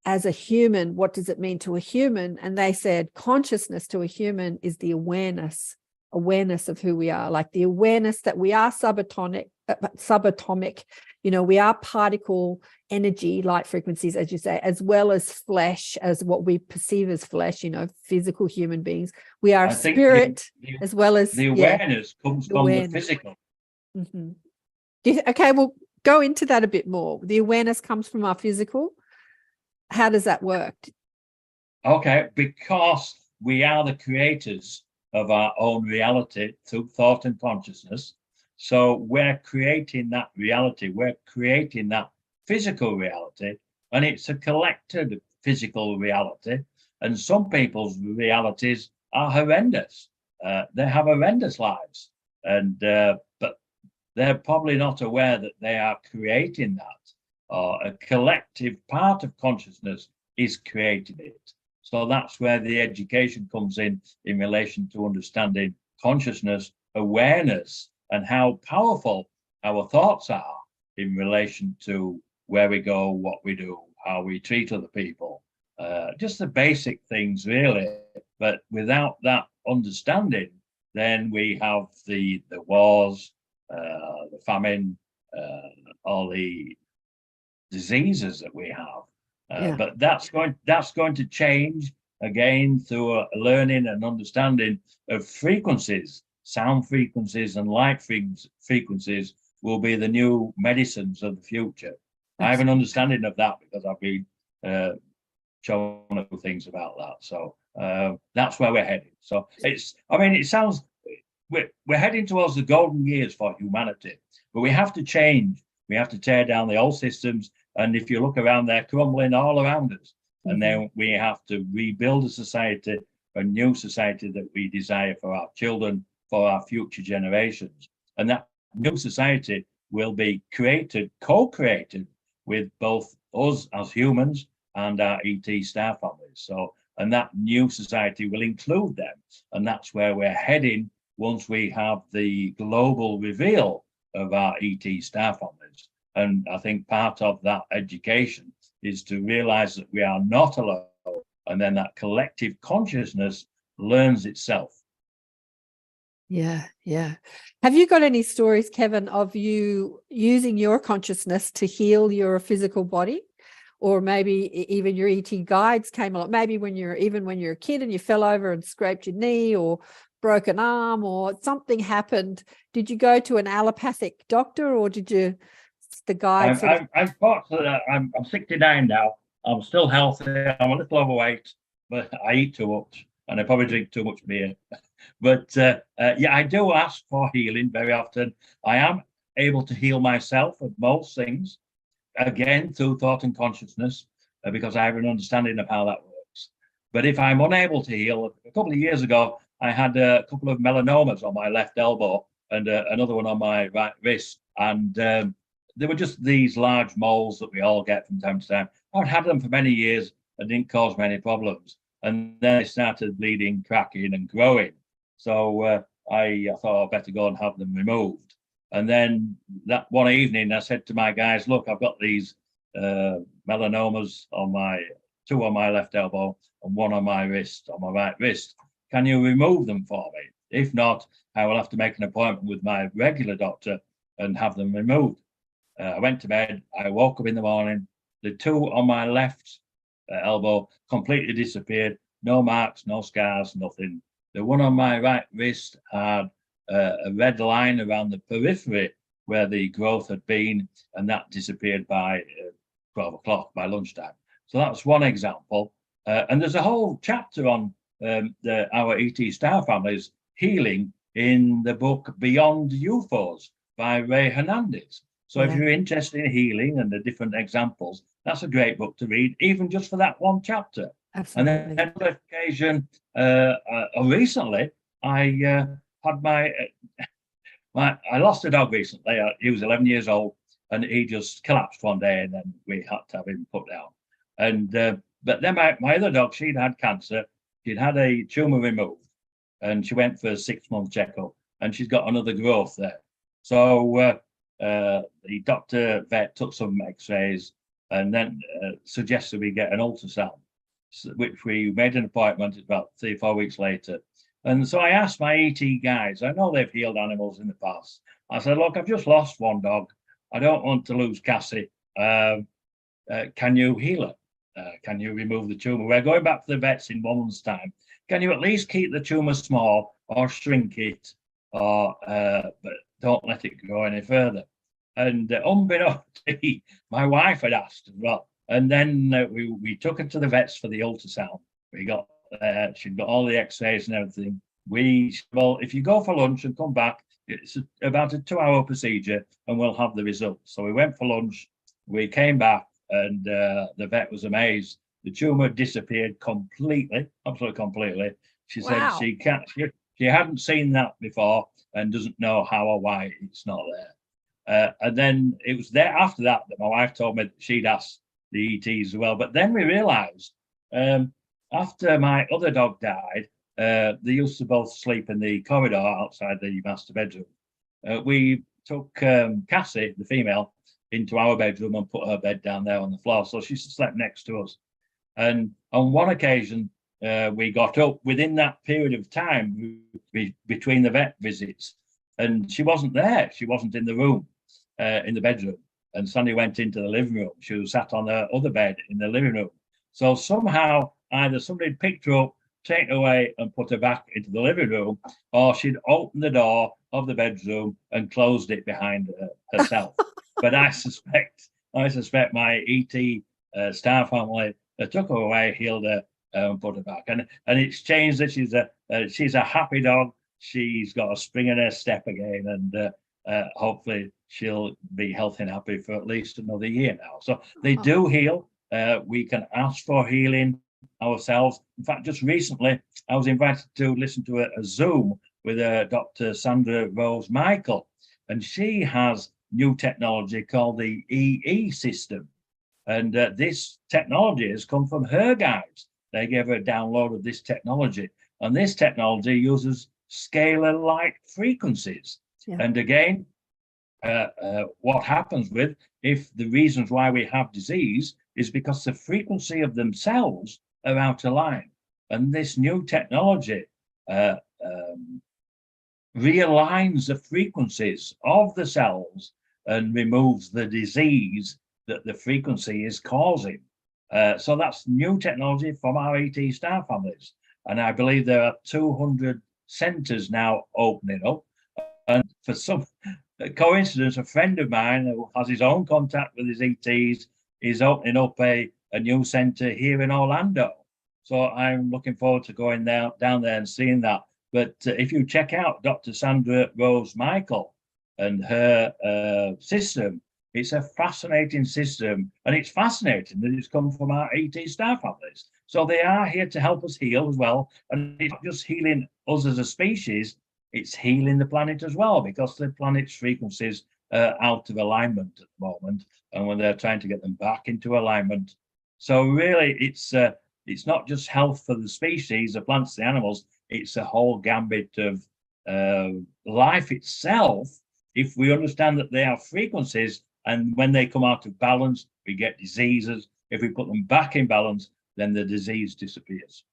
as a human? What does it mean to a human? And they said consciousness to a human is the awareness of who we are, like the awareness that we are subatomic, we are particle energy, light frequencies, as you say, as well as flesh, as what we perceive as flesh, physical human beings. We are spirit as well as the awareness comes from the physical. Mm-hmm. Okay, we'll go into that a bit more. The awareness comes from our physical. How does that work? Okay, because we are the creators of our own reality through thought and consciousness. So we're creating that reality, we're creating that physical reality, and it's a collected physical reality. And some people's realities are horrendous. They have horrendous lives, and but they're probably not aware that they are creating that, or a collective part of consciousness is creating it. So that's where the education comes in relation to understanding consciousness, awareness, and how powerful our thoughts are in relation to where we go, what we do, how we treat other people, just the basic things really. But without that understanding, then we have the wars, the famine, all the diseases that we have. But that's going to change again through a learning and understanding of frequencies. Sound frequencies and light frequencies will be the new medicines of the future. I have an understanding of that because I've been shown a few things about that. So that's where we're heading. So it sounds, we're heading towards the golden years for humanity, but we have to change. We have to tear down the old systems. And if you look around, they're crumbling all around us. Mm-hmm. And then we have to rebuild a society, a new society that we desire for our children, for our future generations. And that new society will be co-created with both us as humans and our ET star families. So, and that new society will include them. And that's where we're heading once we have the global reveal of our ET star families. And I think part of that education is to realize that we are not alone. And then that collective consciousness learns itself. Yeah. Have you got any stories, Kevin, of you using your consciousness to heal your physical body? Or maybe even your ET guides came along, maybe when you're a kid and you fell over and scraped your knee or broke an arm or something happened. Did you go to an allopathic doctor or did you, the guide? I'm 69 now. I'm still healthy. I'm a little overweight, but I eat too much and I probably drink too much beer. But I do ask for healing very often. I am able to heal myself of most things. again, through thought and consciousness, because I have an understanding of how that works. But if I'm unable to heal, a couple of years ago, I had a couple of melanomas on my left elbow and another one on my right wrist. And they were just these large moles that we all get from time to time. I'd had them for many years and didn't cause me any problems. And then they started bleeding, cracking and growing. So I thought I'd better go and have them removed. And then that one evening, I said to my guys, look, I've got these melanomas on two on my left elbow and one on my wrist, on my right wrist. Can you remove them for me? If not, I will have to make an appointment with my regular doctor and have them removed. I went to bed. I woke up in the morning. The two on my left elbow completely disappeared. No marks, no scars, nothing. The one on my right wrist had a red line around the periphery where the growth had been, and that disappeared by 12 o'clock, by lunchtime. So that's one example. And there's a whole chapter on our ET star families healing in the book Beyond UFOs by Ray Hernandez. So if you're interested in healing and the different examples, that's a great book to read, even just for that one chapter. Absolutely. And then on occasion, recently, I had I lost a dog recently. He was 11 years old and he just collapsed one day and then we had to have him put down. And but then my other dog, she'd had cancer. She'd had a tumor removed and she went for a 6-month checkup and she's got another growth there. So the vet took some x-rays and then suggested we get an ultrasound, which we made an appointment about 3 or 4 weeks later. And so I asked my ET guys, I know they've healed animals in the past. I said, look, I've just lost one dog. I don't want to lose Cassie. Can you heal her? Can you remove the tumor? We're going back to the vets in 1 month's time. Can you at least keep the tumor small or shrink it, or but don't let it grow any further? And unbeknownst to me, my wife had asked as well. And then we took her to the vets for the ultrasound. We got she'd got all the x-rays and everything. Well, if you go for lunch and come back, it's about a 2-hour procedure and we'll have the results. So we went for lunch, we came back, and the vet was amazed. The tumor disappeared completely, absolutely completely. She said she hadn't seen that before and doesn't know how or why it's not there. And then it was there after that my wife told me that she'd asked the ETs as well. But then we realized after my other dog died, they used to both sleep in the corridor outside the master bedroom. We took Cassie, the female, into our bedroom and put her bed down there on the floor. So she slept next to us. And on one occasion, we got up within that period of time between the vet visits, and she wasn't there. She wasn't in the room, in the bedroom. And Sandy went into the living room. She was sat on her other bed in the living room. So somehow either somebody picked her up, taken her away and put her back into the living room, or she'd opened the door of the bedroom and closed it behind herself. But I suspect my ET star family took her away, healed her, and put her back. And it's changed that she's a happy dog. She's got a spring in her step again, and hopefully she'll be healthy and happy for at least another year now. So they do heal. We can ask for healing ourselves. In fact, just recently, I was invited to listen to a Zoom with Dr. Sandra Rose Michael, and she has new technology called the EE system. And this technology has come from her guys. They gave her a download of this technology. And this technology uses scalar light frequencies. Yeah. And again, what happens if the reasons why we have disease is because the frequency of themselves are out of line. And this new technology realigns the frequencies of the cells and removes the disease that the frequency is causing. So that's new technology from our ET star families. And I believe there are 200 centers now opening up. And for some coincidence, a friend of mine who has his own contact with his ETs is opening up a new center here in Orlando. So I'm looking forward to going down there and seeing that. But if you check out Dr. Sandra Rose Michael and her system, It's a fascinating system, and it's fascinating that it's come from our ET star families. So they are here to help us heal as well. And it's not just healing us as a species, it's healing the planet as well, because the planet's frequencies are out of alignment at the moment, and when they're trying to get them back into alignment. So really, it's not just health for the species, the plants, the animals, it's a whole gambit of life itself. If we understand that they are frequencies, and when they come out of balance, we get diseases. If we put them back in balance, then the disease disappears.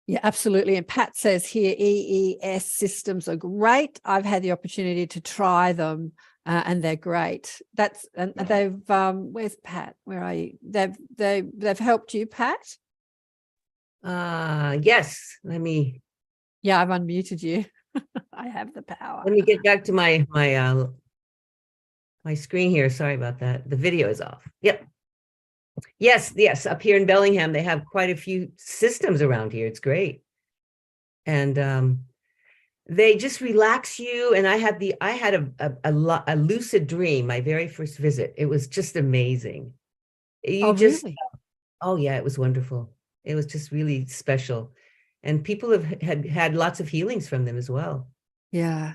Yeah, absolutely. And Pat says here, EES systems are great. I've had the opportunity to try them, and they're great. And they've where's Pat? Where are you? They've helped you, Pat? Yes. Yeah, I've unmuted you. I have the power. Let me get back to my screen here. Sorry about that. The video is off. Yep. Yes. Up here in Bellingham, they have quite a few systems around here. It's great. And they just relax you. And I had a lucid dream, my very first visit. It was just amazing. Really? Oh yeah, it was wonderful. It was just really special. And people have had lots of healings from them as well. Yeah.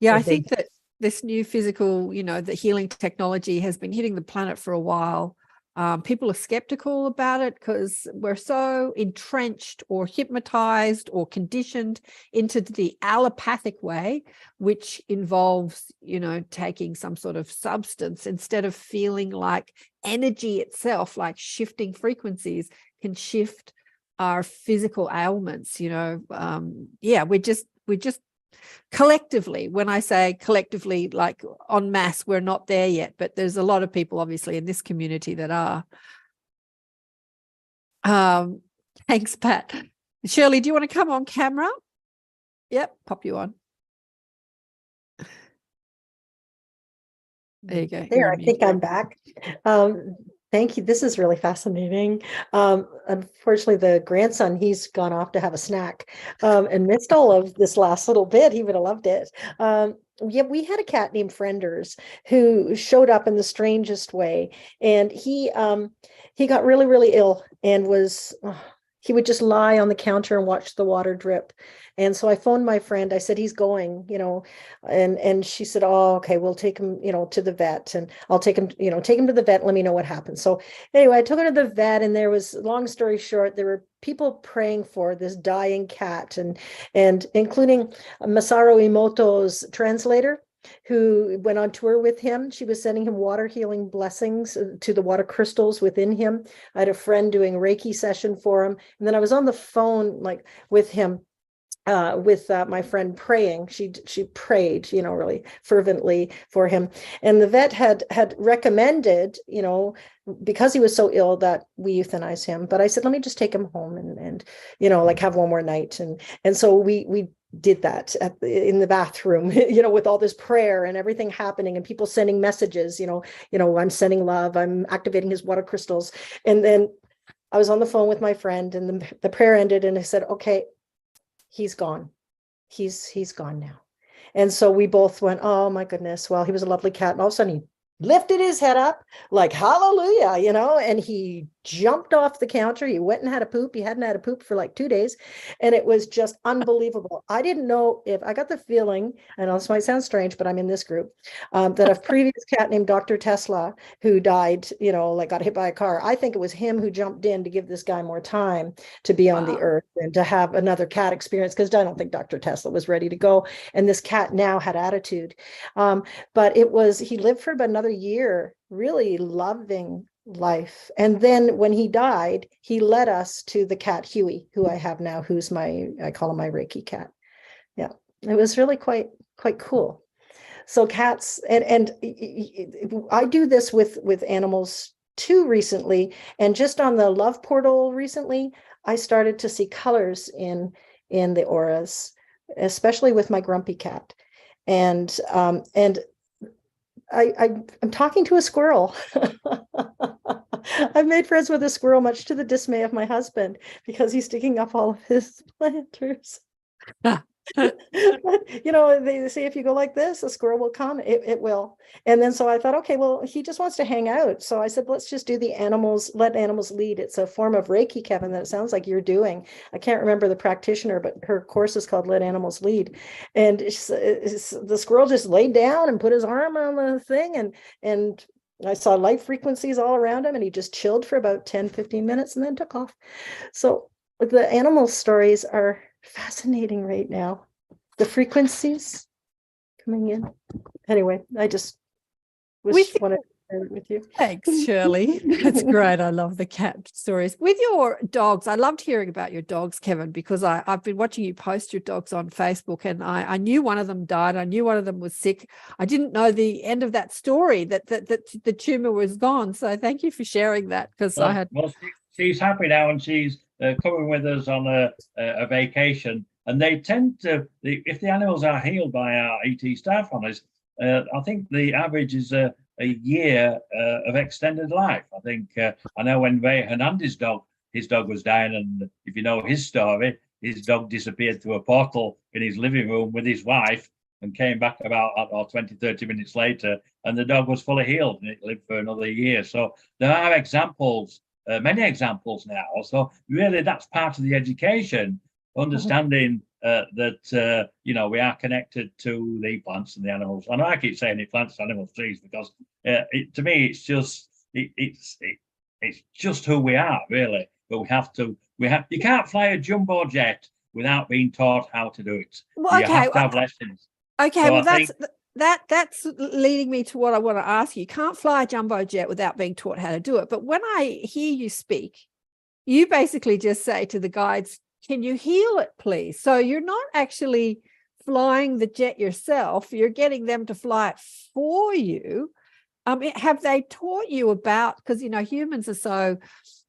I think that this new physical, the healing technology has been hitting the planet for a while. People are skeptical about it because we're so entrenched or hypnotized or conditioned into the allopathic way, which involves, taking some sort of substance instead of feeling like energy itself, like shifting frequencies can shift our physical ailments. We're just collectively, when I say collectively, like en masse, we're not there yet, but there's a lot of people obviously in this community that are. Thanks, Pat. Shirley, do you want to come on camera? Yep, pop you on. There you go. There, I think I'm back. Thank you. This is really fascinating. Unfortunately, the grandson, he's gone off to have a snack and missed all of this last little bit. He would have loved it. We had a cat named Frienders who showed up in the strangest way. And he got really, really ill and he would just lie on the counter and watch the water drip. And so I phoned my friend. I said, he's going, and she said, oh, okay, we'll take him, to the vet, and I'll take him to the vet. And let me know what happens. So anyway, I took her to the vet, and there was, long story short, there were people praying for this dying cat, and including Masaru Emoto's translator, who went on tour with him. She was sending him water healing blessings to the water crystals within him. I had a friend doing a Reiki session for him. And then I was on the phone, with him, with my friend praying. She prayed, really fervently for him. And the vet had recommended, because he was so ill, that we euthanize him. But I said, let me just take him home and have one more night. And so we did that in the bathroom, with all this prayer and everything happening and people sending messages, I'm sending love, I'm activating his water crystals. And then I was on the phone with my friend, and the prayer ended, and I said, okay, he's gone. He's gone now. And so we both went, oh my goodness. Well, he was a lovely cat. And all of a sudden he lifted his head up like, hallelujah, and he jumped off the counter. He went and had a poop. He hadn't had a poop for like 2 days. And it was just unbelievable. I didn't know if I got the feeling, I know this might sound strange, but I'm in this group, that a previous cat named Dr. Tesla, who died, got hit by a car. I think it was him who jumped in to give this guy more time to be on the earth and to have another cat experience, because I don't think Dr. Tesla was ready to go. And this cat now had attitude. But he lived for about another year, really loving life. And then when he died, he led us to the cat Huey, who I have now, who's I call him my Reiki cat. Yeah, it was really quite cool. So cats, and I do this with animals too recently. And just on the love portal recently, I started to see colors in the auras, especially with my grumpy cat. And I'm talking to a squirrel. I've made friends with a squirrel, much to the dismay of my husband, because he's digging up all of his planters. You know, they say if you go like this, a squirrel will come. It will. And then so I thought, okay, well, he just wants to hang out. So I said, let's just do the animals, let animals lead. It's a form of Reiki, Kevin, that it sounds like you're doing. I can't remember the practitioner, but her course is called Let Animals Lead. And the squirrel just laid down and put his arm on the thing, and I saw light frequencies all around him, and he just chilled for about 10, 15 minutes and then took off. So the animal stories are fascinating right now. The frequencies coming in. Anyway, I just wanted to share it with you. Thanks, Shirley. That's great. I love the cat stories. With your dogs, I loved hearing about your dogs, Kevin, because I've been watching you post your dogs on Facebook, and I knew one of them died. I knew one of them was sick. I didn't know the end of that story, that the tumor was gone. So thank you for sharing that, because I had... Well, she's happy now, and she's coming with us on a vacation. And they tend to, if the animals are healed by our ET staff on us, I think the average is a year of extended life. I think, I know when Ray Hernandez's dog, his dog was dying, and if you know his story, his dog disappeared through a portal in his living room with his wife and came back about 20, 30 minutes later, and the dog was fully healed and it lived for another year. So there are examples, many examples now. So really that's part of the education, understanding that you know, we are connected to the plants and the animals. And I keep saying it, plants, animals, trees, because to me it's just it's just who we are, really. But you can't fly a jumbo jet without being taught how to do it. Well, you have to have lessons. Okay, So well, that's leading me to what I want to ask you. You can't fly a jumbo jet without being taught how to do it. But when I hear you speak, you basically just say to the guides, can you heal it, please? So you're not actually flying the jet yourself. You're getting them to fly it for you. Have they taught you about, because, you know, humans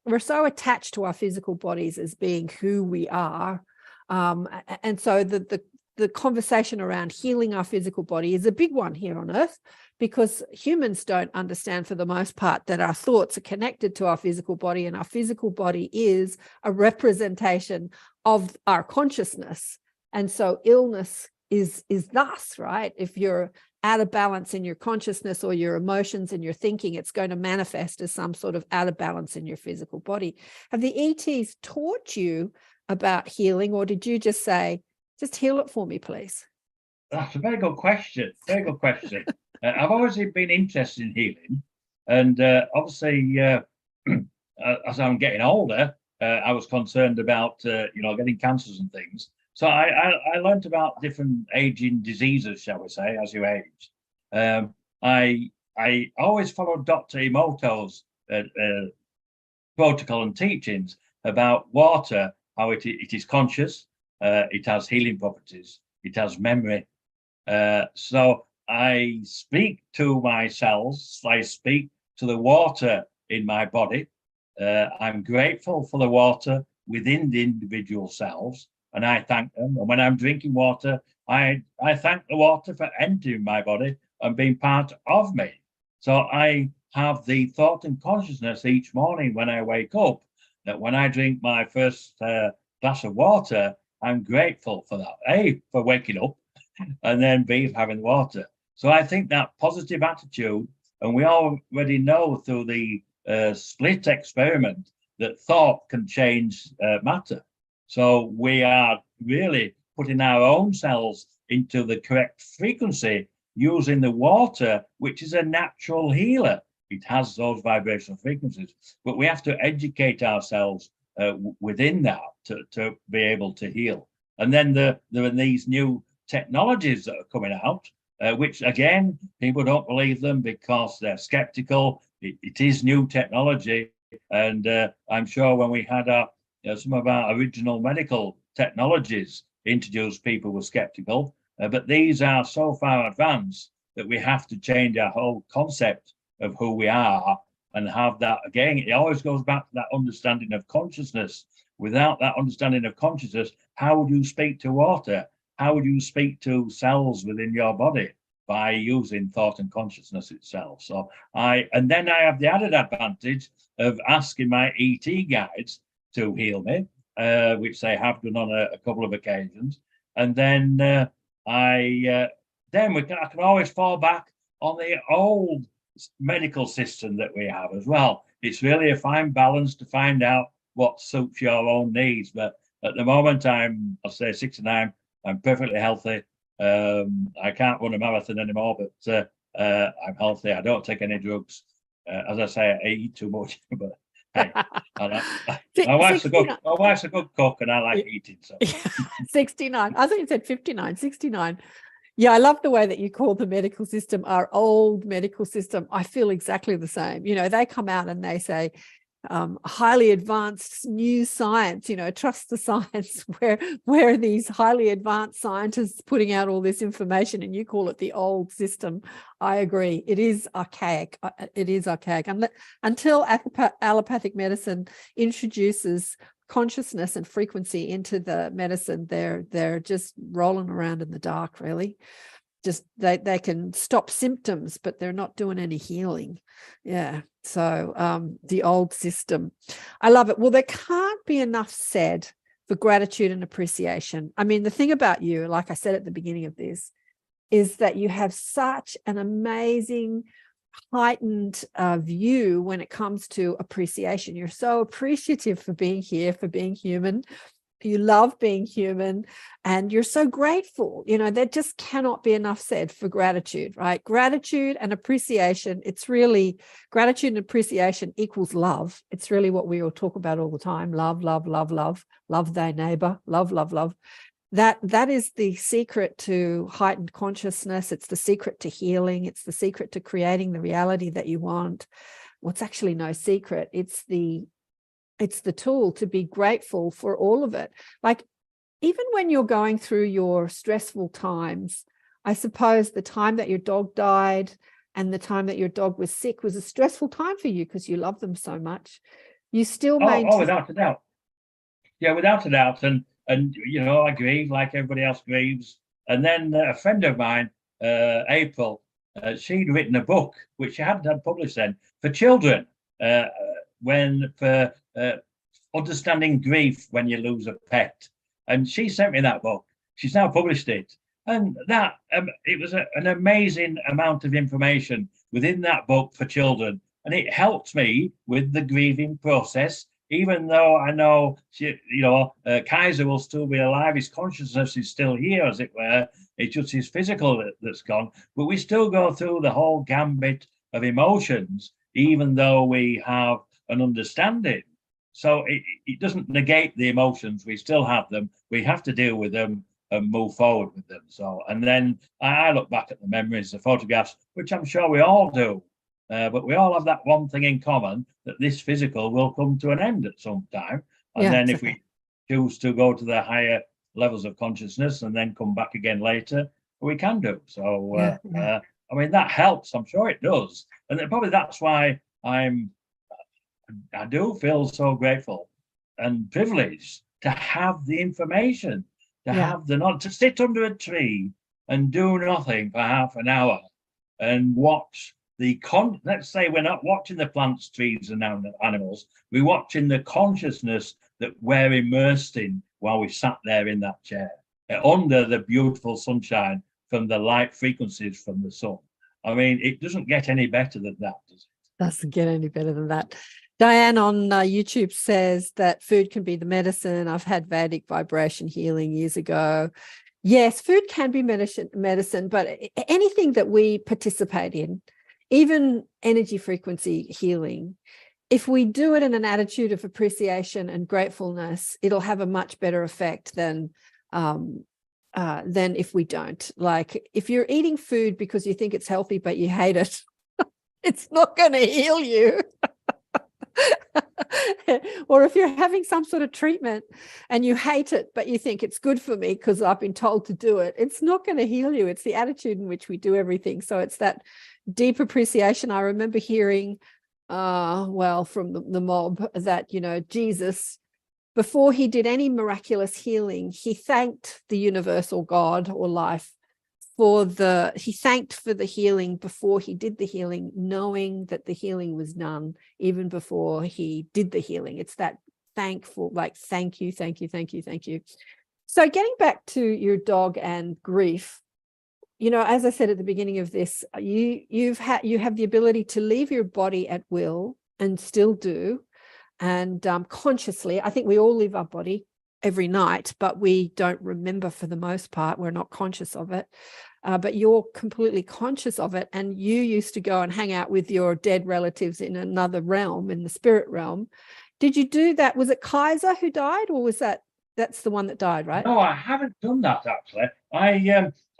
we're so attached to our physical bodies as being who we are. And so the conversation around healing our physical body is a big one here on Earth, because humans don't understand, for the most part, that our thoughts are connected to our physical body, and our physical body is a representation of our consciousness. And so illness is thus, right? If you're out of balance in your consciousness or your emotions and your thinking, it's going to manifest as some sort of out of balance in your physical body. Have the ETs taught you about healing, or did you just say, just heal it for me, please? That's a very good question. Very good question. I've always been interested in healing, and obviously, as I'm getting older, I was concerned about you know, getting cancers and things. So I learned about different aging diseases, shall we say, as you age. I always followed Dr. Emoto's protocol and teachings about water, how it is conscious, it has healing properties, it has memory. So I speak to my cells, I speak to the water in my body. I'm grateful for the water within the individual cells, and I thank them. And when I'm drinking water, I thank the water for entering my body and being part of me. So I have the thought and consciousness each morning when I wake up, that when I drink my first glass of water, I'm grateful for that. A, for waking up, and then B, for having water. So I think that positive attitude, and we already know through the split experiment that thought can change matter. So we are really putting our own cells into the correct frequency using the water, which is a natural healer. It has those vibrational frequencies, but we have to educate ourselves within that to be able to heal. And then there are these new technologies that are coming out, which again, people don't believe them because they're skeptical. It is new technology. And I'm sure when we had some of our original medical technologies introduced, people were skeptical. But these are so far advanced that we have to change our whole concept of who we are and have that. Again, it always goes back to that understanding of consciousness. Without that understanding of consciousness, how would you speak to water? How would you speak to cells within your body? By using thought and consciousness itself. So and then I have the added advantage of asking my ET guides to heal me, which they have done on a couple of occasions. and then I can always fall back on the old medical system that we have as well. It's really a fine balance to find out what suits your own needs. But at the moment, I'll say 69. I'm perfectly healthy. I can't run a marathon anymore, but I'm healthy. I don't take any drugs. As I say, I eat too much, but hey, my wife's a good cook, and I like eating. So 69. I thought you said 59. 69. Yeah, I love the way that you call the medical system our old medical system. I feel exactly the same. You know, they come out and they say, highly advanced new science, you know, trust the science, where these highly advanced scientists putting out all this information, and you call it the old system. I agree. It is archaic. It is archaic. Until allopathic medicine introduces consciousness and frequency into the medicine, they're just rolling around in the dark, really. Just they can stop symptoms, but they're not doing any healing. Yeah. So the old system, I love it. Well, there can't be enough said for gratitude and appreciation. I mean, the thing about you, like I said at the beginning of this, is that you have such an amazing heightened view when it comes to appreciation. You're so appreciative for being here, for being human. You love being human, and you're so grateful. You know, there just cannot be enough said for gratitude, right? Gratitude and appreciation. It's really gratitude and appreciation equals love. It's really what we all talk about all the time. Love, love, love, love, love thy neighbor, love, love, love. That is the secret to heightened consciousness. It's the secret to healing. It's the secret to creating the reality that you want. What's actually no secret. It's the tool to be grateful for all of it. Like, even when you're going through your stressful times, I suppose the time that your dog died and the time that your dog was sick was a stressful time for you because you love them so much. You still maintain. Without a doubt. Yeah, without a doubt. And you know, I grieve like everybody else grieves. And then a friend of mine, April, she'd written a book, which she hadn't had published then, for children, for understanding grief when you lose a pet. And she sent me that book. She's now published it. And that it was an amazing amount of information within that book for children. And it helped me with the grieving process, even though I know, Kaiser will still be alive. His consciousness is still here, as it were. It's just his physical that's gone. But we still go through the whole gambit of emotions, even though we have an understanding. So it doesn't negate the emotions. We still have them. We have to deal with them and move forward with them. So, and then I look back at the memories, the photographs, which I'm sure we all do. But we all have that one thing in common, that this physical will come to an end at some time. And then if we choose to go to the higher levels of consciousness and then come back again later, we can do. So, I mean, that helps. I'm sure it does. And probably that's why I do feel so grateful and privileged to have the information, to sit under a tree and do nothing for half an hour and watch let's say we're not watching the plants, trees and animals, we're watching the consciousness that we're immersed in while we sat there in that chair under the beautiful sunshine from the light frequencies from the sun. I mean, it doesn't get any better than that, does it? Doesn't get any better than that. Diane on YouTube says that food can be the medicine. I've had Vedic vibration healing years ago. Yes, food can be medicine, but anything that we participate in, even energy frequency healing, if we do it in an attitude of appreciation and gratefulness, it'll have a much better effect than if we don't. Like, if you're eating food because you think it's healthy but you hate it, it's not going to heal you. Or if you're having some sort of treatment and you hate it but you think it's good for me because I've been told to do it, it's not going to heal you. It's the attitude in which we do everything. So it's that deep appreciation. I remember hearing from the mob that, Jesus, before he did any miraculous healing, he thanked the universal God or life he thanked for the healing before he did the healing, knowing that the healing was done even before he did the healing. It's that thankful, like, thank you, thank you, thank you, thank you. So getting back to your dog and grief, you know, as I said at the beginning of this, you have the ability to leave your body at will, and still do, and consciously. I think we all leave our body every night, but we don't remember for the most part. We're not conscious of it. But you're completely conscious of it, and you used to go and hang out with your dead relatives in another realm, in the spirit realm. Did you do that? Was it Kaiser who died, or was that's the one that died, right? No, I haven't done that actually.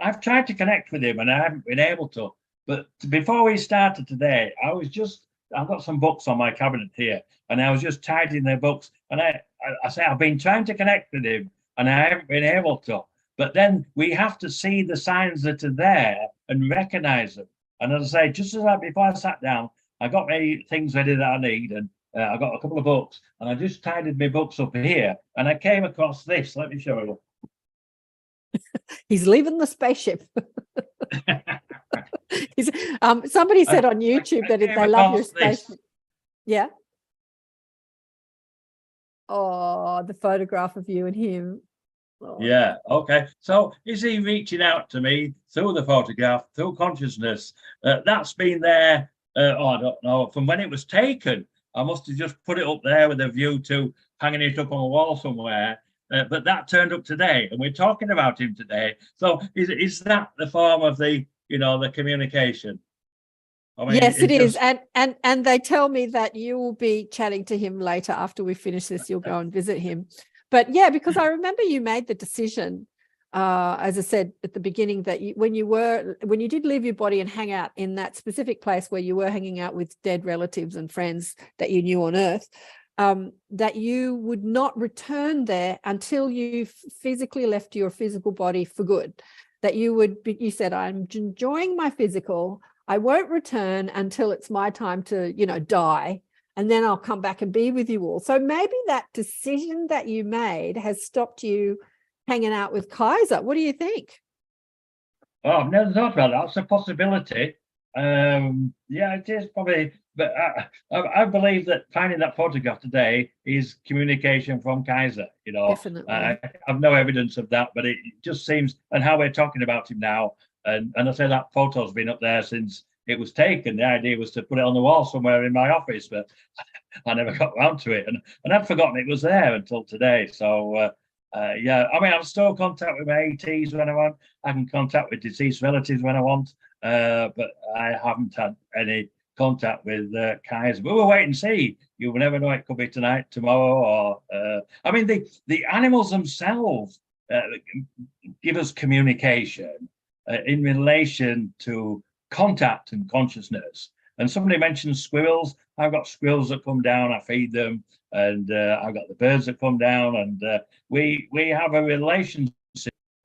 I've tried to connect with him and I haven't been able to. But before we started today, I've got some books on my cabinet here, and I was just tidying the books, and I say I've been trying to connect with him and I haven't been able to. But then we have to see the signs that are there and recognize them. And as I say, just as before I sat down, I got my things ready that I need, and I got a couple of books, and I just tidied my books up here, and I came across this. Let me show you. He's leaving the spaceship. Somebody said on YouTube that they love your spaceship. Yeah. Oh, the photograph of you and him. Oh. Yeah. Okay. So is he reaching out to me through the photograph, through consciousness? That's been there. I don't know, from when it was taken. I must have just put it up there with a view to hanging it up on a wall somewhere. But that turned up today, and we're talking about him today. So is that the form of the communication? I mean, yes, it is. And they tell me that you will be chatting to him later after we finish this. You'll go and visit him. But yeah, because I remember you made the decision, as I said at the beginning, that when you did leave your body and hang out in that specific place where you were hanging out with dead relatives and friends that you knew on Earth, that you would not return there until you physically left your physical body for good. That you said, I'm enjoying my physical. I won't return until it's my time to, die. And then I'll come back and be with you all. So maybe that decision that you made has stopped you hanging out with Kaiser. What do you think? Oh, I've never thought about that. That's a possibility. Yeah, it is probably. But I believe that finding that photograph today is communication from Kaiser. Definitely. I have no evidence of that, but it just seems, and how we're talking about him now, and I say that photo's been up there since it was taken. The idea was to put it on the wall somewhere in my office, but I never got around to it, and I'd forgotten it was there until today. So yeah, I mean, I'm still in contact with my ATs when I want. I can contact with deceased relatives when I want, but I haven't had any contact with Kaiser. But we'll wait and see. You will never know. It could be tonight, tomorrow, or I mean, the animals themselves give us communication in relation to contact and consciousness. And somebody mentioned squirrels. I've got squirrels that come down. I feed them, and I've got the birds that come down, and we have a relationship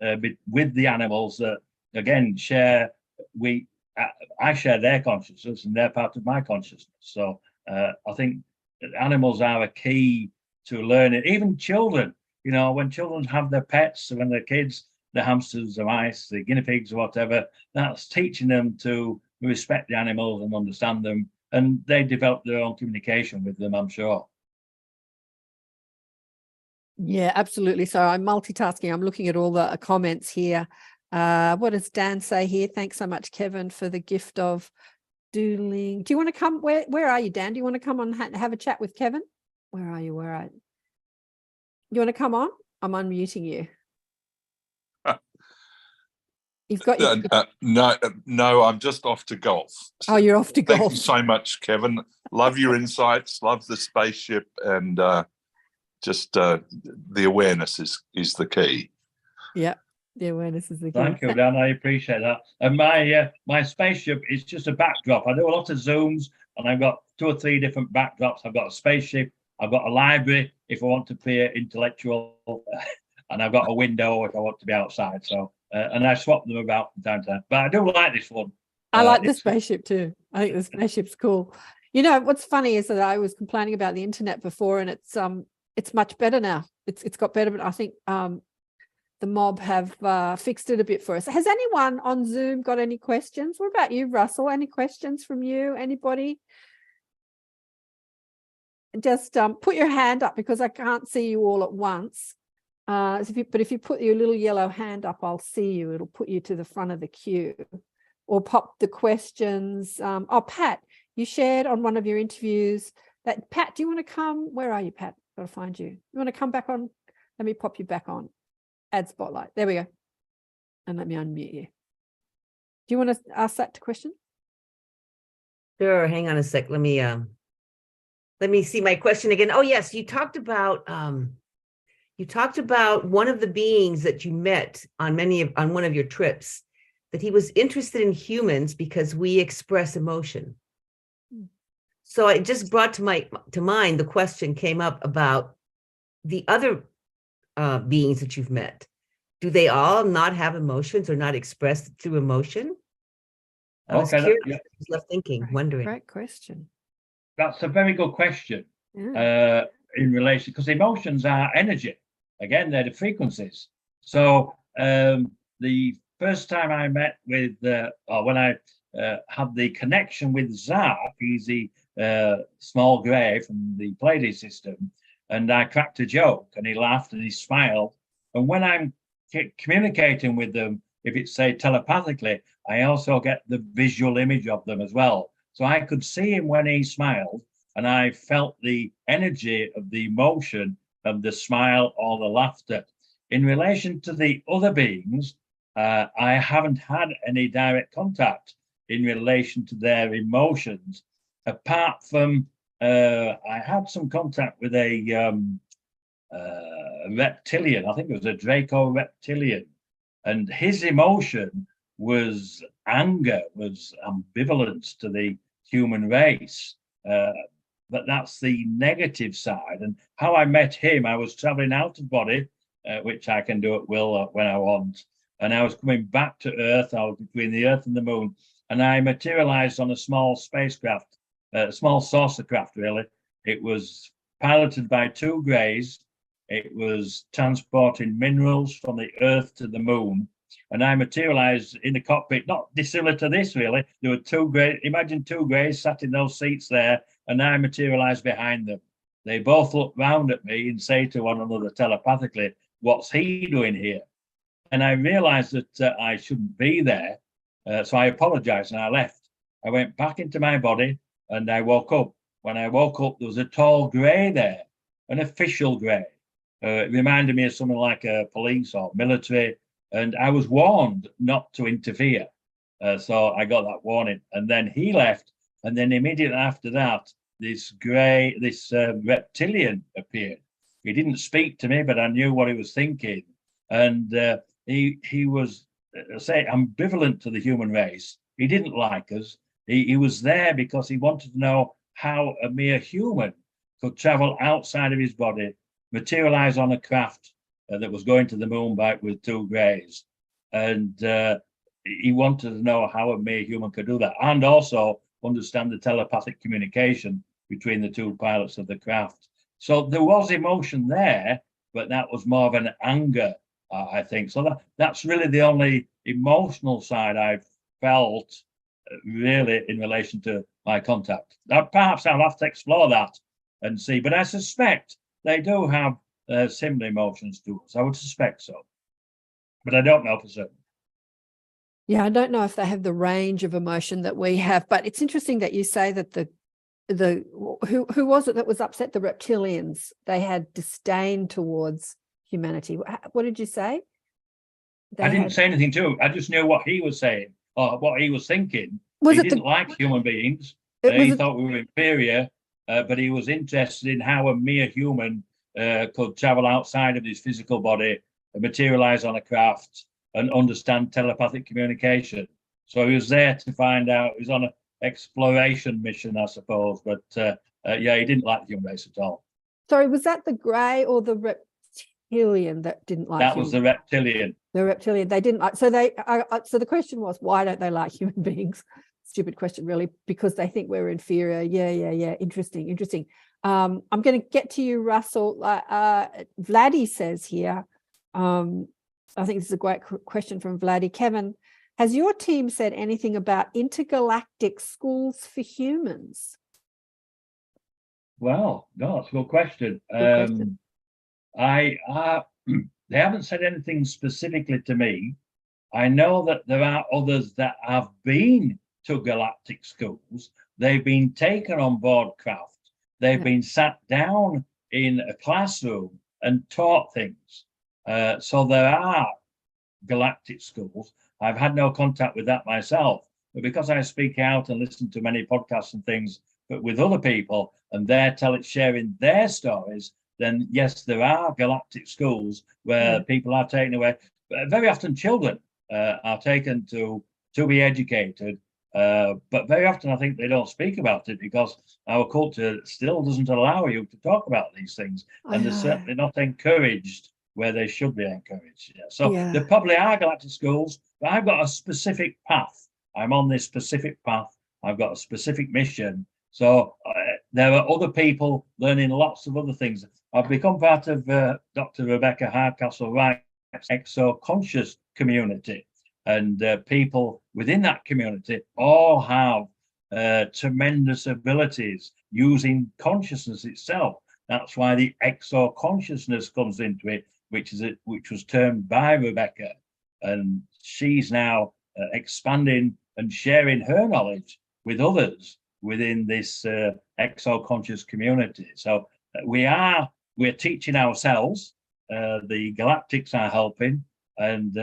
with the animals that again share. I share their consciousness, and they're part of my consciousness. So I think animals are a key to learning. Even children, when children have their pets, when they're kids, the hamsters, the mice, the guinea pigs, or whatever, that's teaching them to respect the animals and understand them. And they develop their own communication with them, I'm sure. Yeah, absolutely. So I'm multitasking. I'm looking at all the comments here. What does Dan say here? Thanks so much, Kevin, for the gift of doodling. Do you want to come? Where are you, Dan? Do you want to come on and have a chat with Kevin? Where are you? You want to come on? I'm unmuting you. You've got your... No, I'm just off to golf. Oh, you're off to golf. Thank you so much, Kevin. Love your insights. Love the spaceship, and just the awareness is the key. Yeah. The awareness is the key. Thank you, Dan. I appreciate that. And my spaceship is just a backdrop. I do a lot of Zooms, and I've got 2 or 3 different backdrops. I've got a spaceship. I've got a library if I want to appear intellectual, and I've got a window if I want to be outside. So, and I swap them about from time to time. But I do like this one. I like the spaceship too. I think the spaceship's cool. What's funny is that I was complaining about the internet before, and it's much better now. It's got better, but I think the mob have fixed it a bit for us. Has anyone on Zoom got any questions? What about you, Russell? Any questions from you? Anybody? Just put your hand up, because I can't see you all at once. But if you put your little yellow hand up, I'll see you. It'll put you to the front of the queue, or pop the questions. Oh, Pat, you shared on one of your interviews that, Pat, do you want to come? Where are you, Pat? Got to find you. You want to come back on? Let me pop you back on. Add spotlight. There we go. And let me unmute you. Do you want to ask that question? Sure. Hang on a sec. Let me see my question again. Oh, yes. You talked about one of the beings that you met on one of your trips, that he was interested in humans because we express emotion. So it just brought to mind the question came up about the other beings that you've met. Do they all not have emotions or not expressed through emotion? I was curious. I was left thinking, wondering. Great question. That's a very good question. Yeah. In relation, because emotions are energy. Again, they're the frequencies. So the first time I met with, or when I had the connection with Zark, he's the small grey from the Pleiades system, and I cracked a joke, and he laughed and he smiled. And when I'm communicating with them, if it's, say, telepathically, I also get the visual image of them as well. So I could see him when he smiled, and I felt the energy of the emotion of the smile or the laughter. In relation to the other beings, I haven't had any direct contact in relation to their emotions, apart from I had some contact with a reptilian. I think it was a Draco reptilian, and his emotion was anger, was ambivalence to the human race. But that's the negative side. And how I met him, I was traveling out of body, which I can do at will when I want. And I was coming back to Earth. I was between the Earth and the Moon. And I materialized on a small spacecraft, a small saucer craft, really. It was piloted by two greys. It was transporting minerals from the Earth to the Moon. And I materialized in the cockpit, not dissimilar to this, really. There were two greys, imagine two greys sat in those seats there, and I materialized behind them. They both look round at me and say to one another telepathically, "What's he doing here?" And I realized that I shouldn't be there. So I apologized and I left. I went back into my body and I woke up. When I woke up, there was a tall grey there, an official grey. It reminded me of something like a police or military. And I was warned not to interfere. So I got that warning. And then he left. And then immediately after that, this reptilian appeared. He didn't speak to me, but I knew what he was thinking. And he was, say, ambivalent to the human race. He didn't like us. He was there because he wanted to know how a mere human could travel outside of his body, materialize on a craft that was going to the moon with two greys. And he wanted to know how a mere human could do that, and also understand the telepathic communication between the two pilots of the craft. So there was emotion there, but that was more of an anger, I think. So that's really the only emotional side I've felt really in relation to my contact. Now, perhaps I'll have to explore that and see, but I suspect they do have similar emotions to us. I would suspect so, but I don't know for certain. Yeah, I don't know if they have the range of emotion that we have, but it's interesting that you say that who was it that was upset? The reptilians. They had disdain towards humanity. What did you say? I didn't say anything to him. I just knew what he was saying or what he was thinking. He didn't like human beings. He thought we were inferior, but he was interested in how a mere human could travel outside of his physical body, materialize on a craft, and understand telepathic communication. So he was there to find out. He was on an exploration mission, I suppose. But yeah, he didn't like the human race at all. Sorry, was that the grey or the reptilian that didn't like? That was the reptilian. The reptilian. They didn't like. So so the question was, why don't they like human beings? Stupid question, really, because they think we're inferior. Yeah. Interesting. I'm going to get to you, Russell. Vladdy says here, I think this is a great question from Vladdy. Kevin, has your team said anything about intergalactic schools for humans? Well, no, that's a good question. They haven't said anything specifically to me. I know that there are others that have been to galactic schools. They've been taken on board craft. They've been sat down in a classroom and taught things. So there are galactic schools. I've had no contact with that myself, but because I speak out and listen to many podcasts and things, but with other people, and they're sharing their stories, then yes, there are galactic schools where people are taken away. But very often children are taken to be educated, but very often I think they don't speak about it because our culture still doesn't allow you to talk about these things, and they're certainly not encouraged where they should be encouraged. So there probably are galactic schools, but I've got a specific path. I'm on this specific path. I've got a specific mission. So there are other people learning lots of other things. I've become part of Dr. Rebecca Hardcastle-Wright's exo-conscious community. And people within that community all have tremendous abilities using consciousness itself. That's why the exo-consciousness comes into it, which was termed by Rebecca. And she's now expanding and sharing her knowledge with others within this exo-conscious community. So we're teaching ourselves. The Galactics are helping, and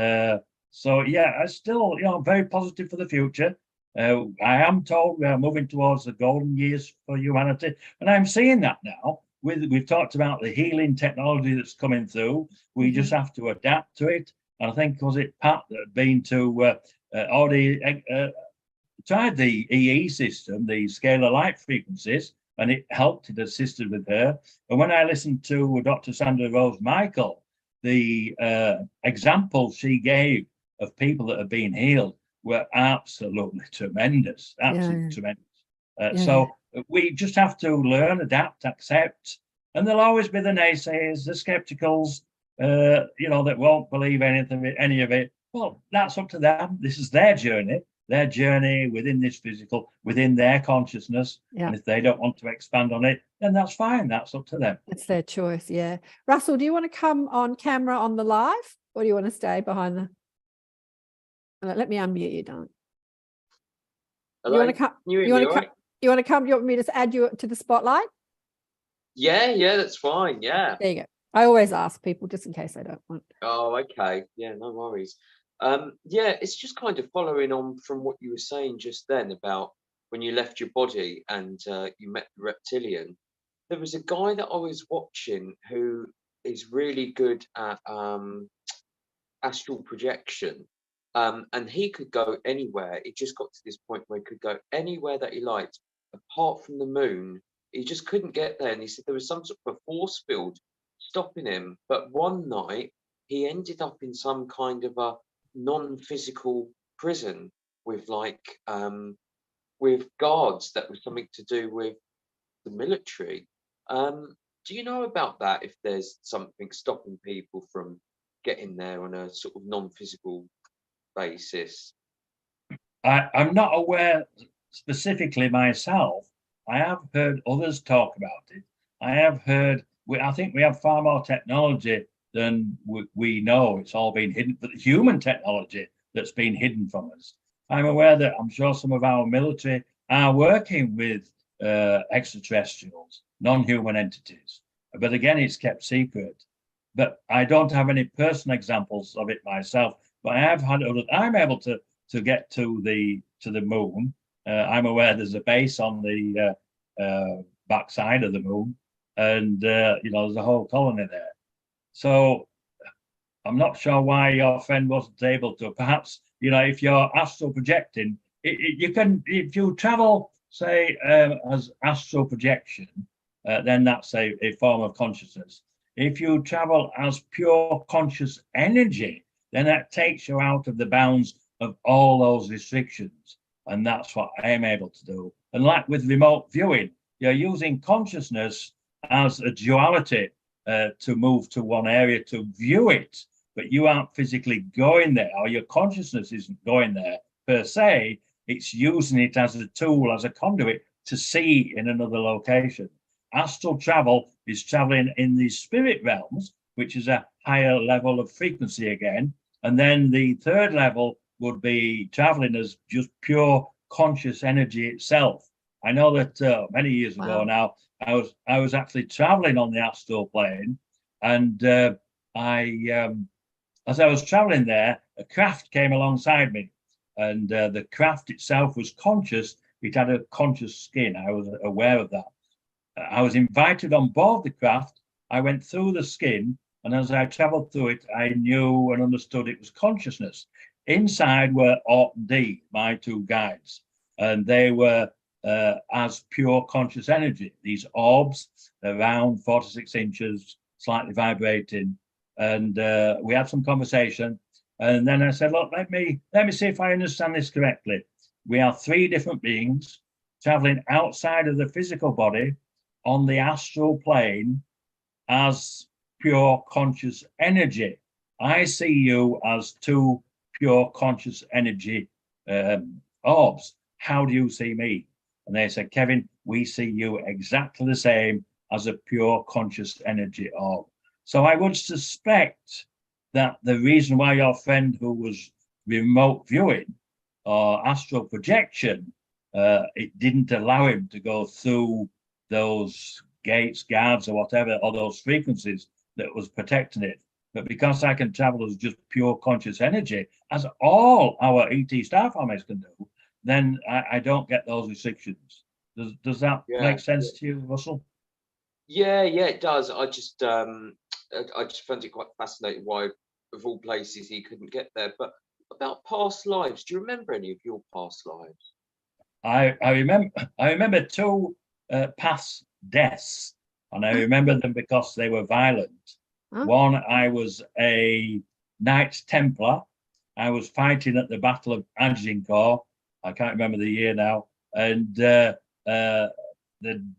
so yeah, I still, I'm very positive for the future. I am told we are moving towards the golden years for humanity, and I'm seeing that now. We've talked about the healing technology that's coming through. We just have to adapt to it. And I think, was it Pat that had been to already tried the EE system, the scalar light frequencies, and it helped, it assisted with her. And when I listened to Dr. Sandra Rose Michael, the examples she gave of people that have been healed were absolutely tremendous, tremendous. So we just have to learn, adapt, accept, and there'll always be the naysayers, the skepticals, that won't believe any of it. Well, that's up to them. This is their journey within this physical, within their consciousness. And if they don't want to expand on it, then that's fine. That's up to them. It's their choice. Yeah. Russell, do you want to come on camera on the live, or do you want to stay behind the? Let me unmute you, don't. Hello? You want to come? You want to come? You want me to add you to the spotlight? Yeah, that's fine. Yeah. There you go. I always ask people just in case they don't want. Oh, okay. Yeah, no worries. Yeah, it's just kind of following on from what you were saying just then about when you left your body and you met the reptilian. There was a guy that I was watching who is really good at astral projection. And he could go anywhere. It just got to this point where he could go anywhere that he liked, apart from the moon. He just couldn't get there. And he said there was some sort of a force field stopping him. But one night he ended up in some kind of a non-physical prison with with guards that was something to do with the military. Do you know about that? If there's something stopping people from getting there on a sort of non-physical basis? I'm not aware specifically myself. I have heard others talk about it. I have heard, I think we have far more technology than we know. It's all been hidden, but human technology that's been hidden from us. I'm aware that I'm sure some of our military are working with extraterrestrials, non-human entities. But again, it's kept secret. But I don't have any personal examples of it myself. But I have had others. I'm able to get to the moon. I'm aware there's a base on the backside of the moon, and there's a whole colony there. So I'm not sure why your friend wasn't able to. Perhaps if you're astral projecting, you can, if you travel, say, as astral projection, then that's a form of consciousness. If you travel as pure conscious energy, then that takes you out of the bounds of all those restrictions. And that's what I am able to do. And like with remote viewing, you're using consciousness as a duality to move to one area to view it, but you aren't physically going there, or your consciousness isn't going there per se. It's using it as a tool, as a conduit to see in another location. Astral travel is traveling in the spirit realms, which is a higher level of frequency again. And then the third level would be traveling as just pure conscious energy itself. I know that many years ago now, I was actually traveling on the astral plane, and as I was traveling there, a craft came alongside me, and the craft itself was conscious. It had a conscious skin. I was aware of that. I was invited on board the craft. I went through the skin, and as I traveled through it, I knew and understood it was consciousness. Inside were Ort and D, my two guides, and they were as pure conscious energy. These orbs, around 46 inches, slightly vibrating, and we had some conversation. And then I said, look, let me see if I understand this correctly. We are three different beings traveling outside of the physical body on the astral plane as pure conscious energy. I see you as two pure conscious energy orbs. How do you see me? And they said, Kevin, we see you exactly the same as a pure conscious energy orb. So I would suspect that the reason why your friend who was remote viewing or astral projection, it didn't allow him to go through those gates, guards, or whatever, or those frequencies that was protecting it. But because I can travel as just pure conscious energy, as all our ET starfarmers can do, then I don't get those restrictions. Does that make sense to you, Russell? Yeah, it does. I just found it quite fascinating why, of all places, he couldn't get there. But about past lives, do you remember any of your past lives? I remember two past deaths, and I remember them because they were violent. One, I was a Knights Templar. I was fighting at the Battle of Agincourt. I can't remember the year now. And they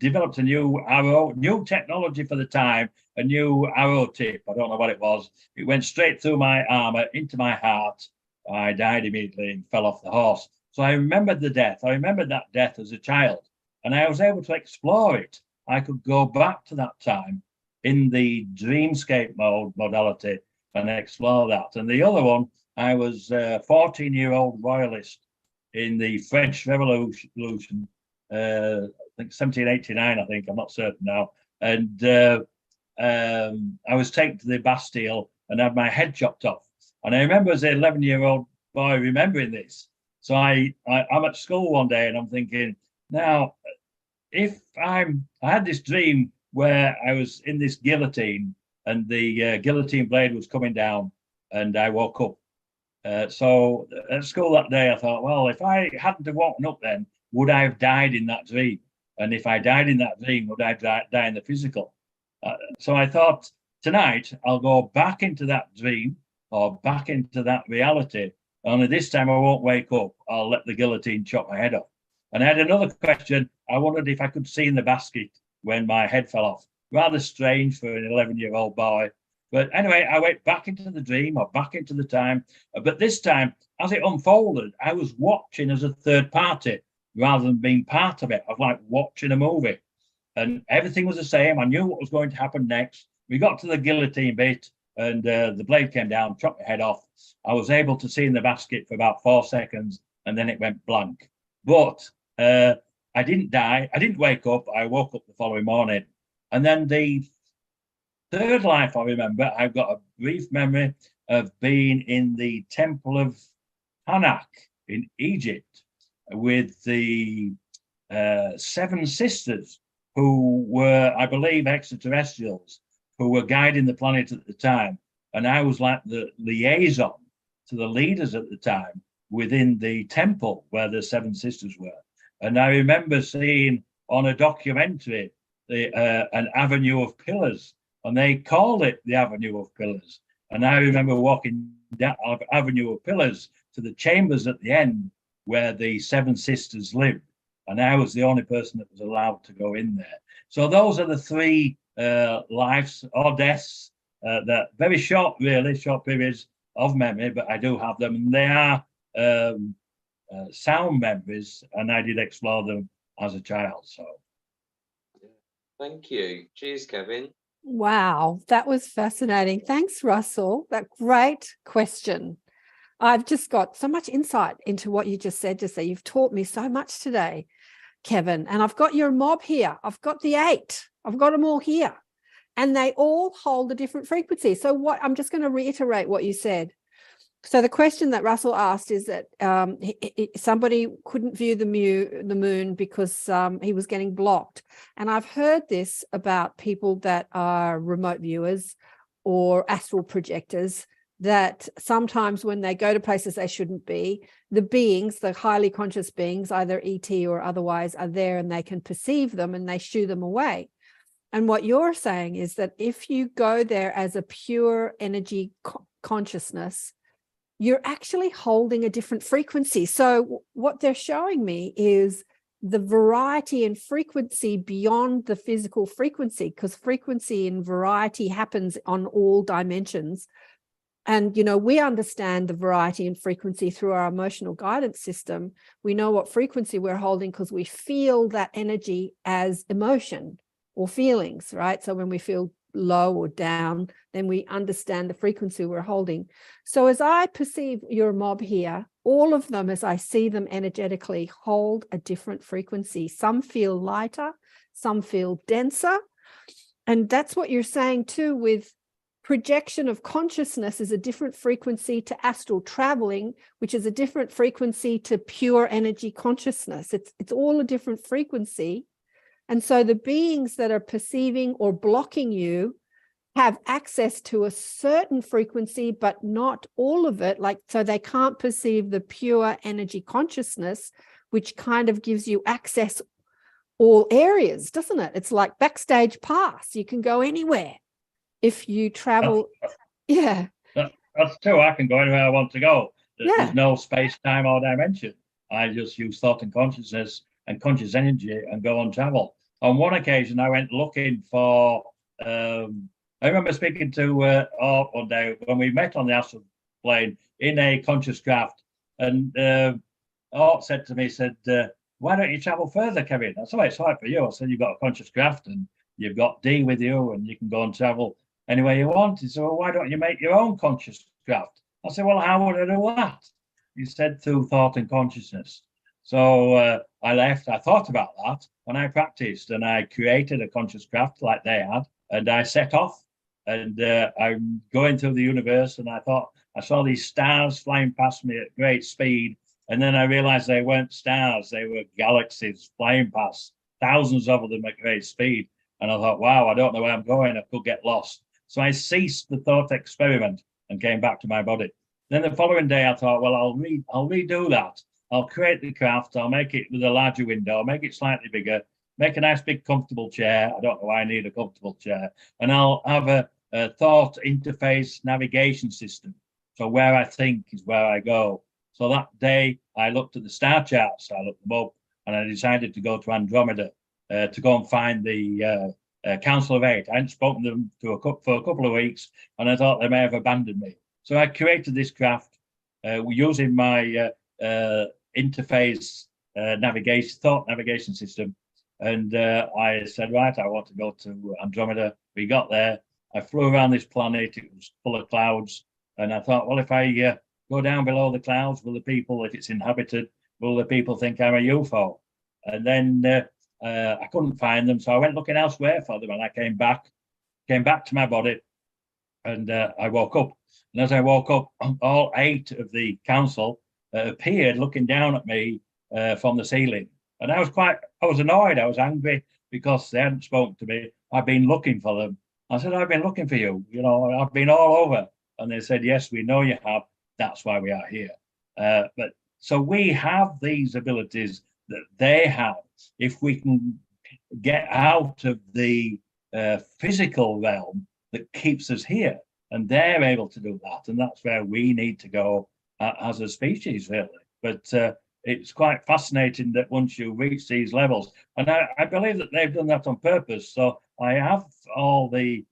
developed a new arrow, new technology for the time, a new arrow tip. I don't know what it was. It went straight through my armor, into my heart. I died immediately and fell off the horse. So I remembered the death. I remembered that death as a child, and I was able to explore it. I could go back to that time in the dreamscape modality and explore that. And the other one, I was a 14-year-old royalist in the French Revolution, I think 1789, I think, I'm not certain now. And I was taken to the Bastille and had my head chopped off. And I remember as an 11-year-old boy remembering this. So I'm at school one day and I'm thinking, now, if I had this dream where I was in this guillotine and the guillotine blade was coming down and I woke up. So at school that day, I thought, well, if I hadn't have woken up then, would I have died in that dream? And if I died in that dream, would I die in the physical? So I thought, tonight, I'll go back into that dream or back into that reality. Only this time I won't wake up. I'll let the guillotine chop my head off. And I had another question. I wondered if I could see in the basket when my head fell off. Rather strange for an 11-year-old boy. But anyway, I went back into the dream or back into the time. But this time, as it unfolded, I was watching as a third party rather than being part of it. I was like watching a movie. And everything was the same. I knew what was going to happen next. We got to the guillotine bit and the blade came down, chopped my head off. I was able to see in the basket for about 4 seconds and then it went blank. But I didn't die. I didn't wake up. I woke up the following morning. And then the third life I remember, I've got a brief memory of being in the Temple of Hanak in Egypt with the 7 sisters who were, I believe, extraterrestrials who were guiding the planet at the time. And I was like the liaison to the leaders at the time within the temple where the 7 sisters were. And I remember seeing on a documentary an avenue of pillars, and they called it the Avenue of Pillars. And I remember walking down Avenue of Pillars to the chambers at the end where the 7 sisters lived. And I was the only person that was allowed to go in there. So those are the 3 lives or deaths that very short, really short periods of memory, but I do have them. And they are sound memories, and I did explore them as a child. So thank you. Cheers, Kevin. Wow, that was fascinating. Thanks, Russell. That great question. I've just got so much insight into what you just said. Just say you've taught me so much today, Kevin. And I've got your mob here. I've got the 8. I've got them all here. And they all hold a different frequency. So what I'm just going to reiterate what you said. So the question that Russell asked is that somebody couldn't view the moon because he was getting blocked. And I've heard this about people that are remote viewers or astral projectors, that sometimes when they go to places they shouldn't be, the beings, the highly conscious beings, either ET or otherwise, are there and they can perceive them and they shoo them away. And what you're saying is that if you go there as a pure energy consciousness, you're actually holding a different frequency. So what they're showing me is the variety and frequency beyond the physical frequency, because frequency and variety happens on all dimensions. And, you know, we understand the variety and frequency through our emotional guidance system. We know what frequency we're holding because we feel that energy as emotion or feelings, right? So when we feel low or down, then we understand the frequency we're holding. So as I perceive your mob here, all of them, as I see them energetically, hold a different frequency. Some feel lighter, some feel denser. And that's what you're saying too, with projection of consciousness is a different frequency to astral traveling, which is a different frequency to pure energy consciousness. It's all a different frequency. And so the beings that are perceiving or blocking you have access to a certain frequency, but not all of it. Like, so they can't perceive the pure energy consciousness, which kind of gives you access all areas, doesn't it? It's like backstage pass. You can go anywhere if you travel. Yeah. That's true. I can go anywhere I want to go. Yeah. There's no space, time, or dimension. I just use thought and consciousness and conscious energy and go on travel. On one occasion, I went looking for, I remember speaking to Art one day when we met on the astral plane in a conscious craft. And Art said to me, why don't you travel further, Kevin? I said, it's hard for you. I said, you've got a conscious craft and you've got D with you and you can go and travel anywhere you want. He said, well, why don't you make your own conscious craft? I said, well, how would I do that? He said, through thought and consciousness. So I left. I thought about that when I practiced, and I created a conscious craft like they had, and I set off. And I'm going through the universe, and I thought I saw these stars flying past me at great speed, and then I realized they weren't stars; they were galaxies flying past, thousands of them at great speed. And I thought, wow, I don't know where I'm going. I could get lost. So I ceased the thought experiment and came back to my body. Then the following day, I thought, well, I'll redo that. I'll create the craft, I'll make it with a larger window, I'll make it slightly bigger, make a nice big comfortable chair. I don't know why I need a comfortable chair. And I'll have a thought interface navigation system. So where I think is where I go. So that day I looked at the star charts, I looked them up, and I decided to go to Andromeda to go and find the Council of Eight. I hadn't spoken to them for a couple of weeks, and I thought they may have abandoned me. So I created this craft using my interface thought navigation system, and I said, right, I want to go to Andromeda. We got there, I flew around this planet, it was full of clouds, and I thought, well, if I go down below the clouds, will the people, if it's inhabited, will the people think I'm a UFO? And then I couldn't find them, so I went looking elsewhere for them, and I came back to my body, and I woke up. And as I woke up, all 8 of the council appeared looking down at me from the ceiling. And I was annoyed, I was angry because they hadn't spoken to me. I've been looking for them. I said, I've been looking for you, I've been all over. And they said, yes, we know you have. That's why we are here. But so we have these abilities that they have. If we can get out of the physical realm that keeps us here, and they're able to do that. And that's where we need to go as a species, really. But it's quite fascinating that once you reach these levels, and I believe that they've done that on purpose. So I have all the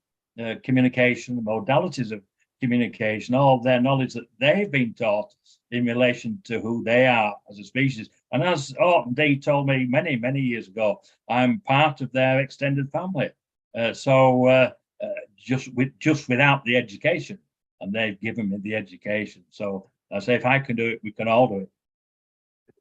communication, the modalities of communication, all their knowledge that they've been taught in relation to who they are as a species. And as Orton D told me many, many years ago, I'm part of their extended family. So just without the education, and they've given me the education. So I say, if I can do it, we can all do it.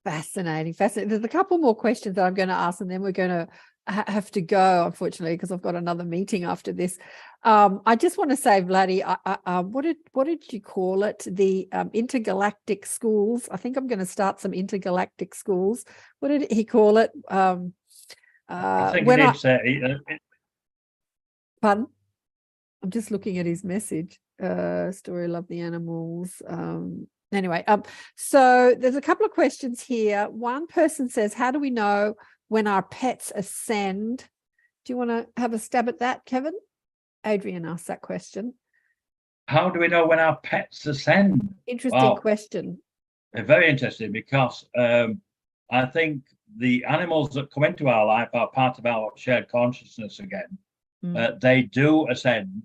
Fascinating, fascinating. There's a couple more questions that I'm going to ask, and then we're going to have to go, unfortunately, because I've got another meeting after this. I just want to say, Vladdy, what did you call it? The intergalactic schools. I think I'm going to start some intergalactic schools. What did he call it? I think when pardon? I'm just looking at his message. Story, love the animals. Anyway, so there's a couple of questions here. One person says, how do we know when our pets ascend? Do you want to have a stab at that, Kevin? Adrian asked that question. How do we know when our pets ascend? Interesting question. Very interesting, because I think the animals that come into our life are part of our shared consciousness again. They do ascend.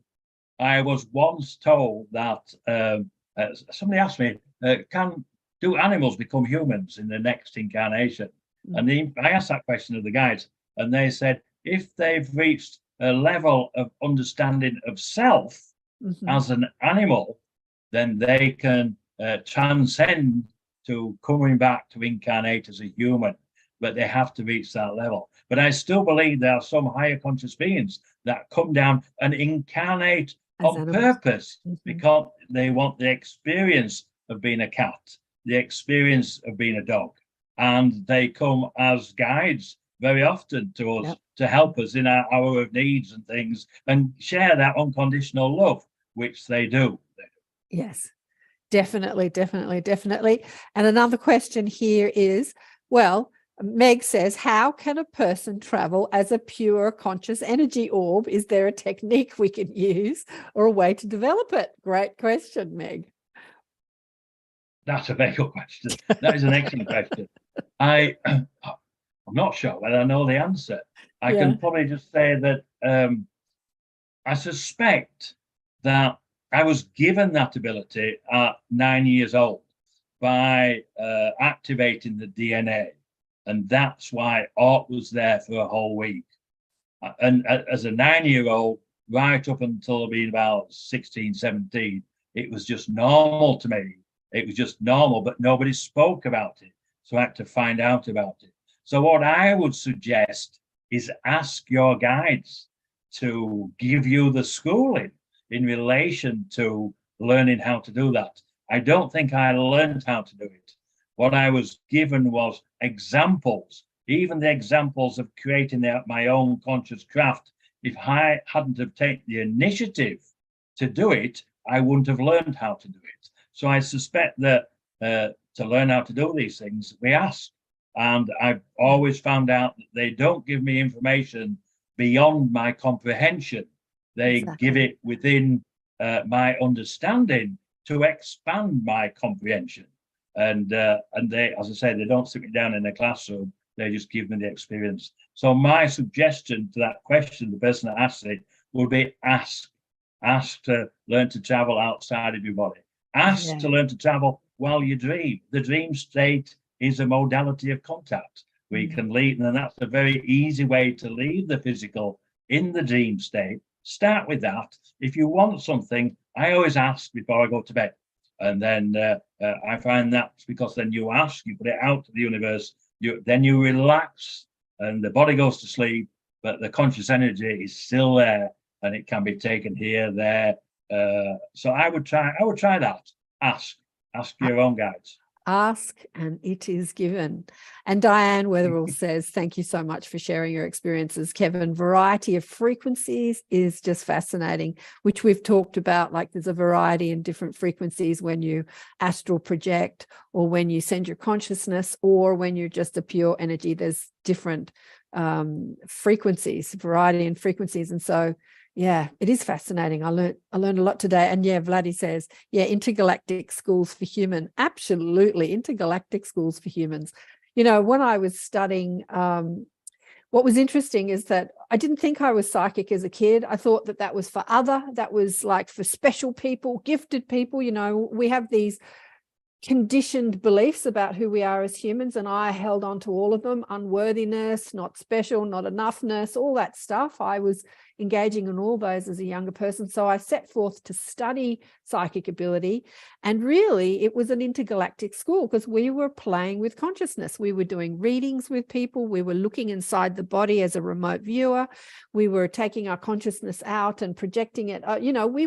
I was once told that somebody asked me, do animals become humans in the next incarnation? And I asked that question of the guides, and they said, if they've reached a level of understanding of self as an animal, then they can transcend to coming back to incarnate as a human, but they have to reach that level. But I still believe there are some higher conscious beings that come down and incarnate on purpose, because they want the experience of being a cat, the experience of being a dog, and they come as guides very often to us to help us in our hour of needs and things, and share that unconditional love, which they do. Yes, definitely. And another question here is, well, Meg says, how can a person travel as a pure conscious energy orb? Is there a technique we can use or a way to develop it? Great question, Meg. That's a very good question. That is an excellent question. I'm not sure whether I know the answer. I can probably just say that I suspect that I was given that ability at 9 years old by activating the DNA. And that's why Art was there for a whole week. And as a 9-year-old, right up until being about 16, 17, it was just normal to me. It was just normal, but nobody spoke about it. So I had to find out about it. So what I would suggest is ask your guides to give you the schooling in relation to learning how to do that. I don't think I learned how to do it. What I was given was examples, even the examples of creating my own conscious craft. If I hadn't have taken the initiative to do it, I wouldn't have learned how to do it. So I suspect that to learn how to do these things, we ask. And I've always found out that they don't give me information beyond my comprehension. They give it within my understanding to expand my comprehension. And they, as I say, they don't sit me down in a classroom. They just give me the experience. So my suggestion to that question, the person that asked it, would be ask to learn to travel outside of your body. Ask to learn to travel while you dream. The dream state is a modality of contact. We can leave, and that's a very easy way to leave the physical in the dream state. Start with that. If you want something, I always ask before I go to bed. And then I find that's because then you ask, you put it out to the universe, then you relax and the body goes to sleep, but the conscious energy is still there and it can be taken here, there. So I would try that. Ask your own guides. Ask and it is given. And Diane Weatherall says, thank you so much for sharing your experiences, Kevin. Variety of frequencies is just fascinating, which we've talked about. Like there's a variety in different frequencies when you astral project or when you send your consciousness or when you're just a pure energy. There's different frequencies, variety in frequencies. And so yeah, it is fascinating. I learned a lot today. And yeah, Vladdy says, yeah, intergalactic schools for human. Absolutely, intergalactic schools for humans. You know, when I was studying, what was interesting is that I didn't think I was psychic as a kid. I thought that was for that was like for special people, gifted people. You know, we have these conditioned beliefs about who we are as humans, and I held on to all of them. Unworthiness, not special, not enoughness, all that stuff. I was engaging in all those as a younger person. So I set forth to study psychic ability. And really, it was an intergalactic school because we were playing with consciousness. We were doing readings with people. We were looking inside the body as a remote viewer. We were taking our consciousness out and projecting it. We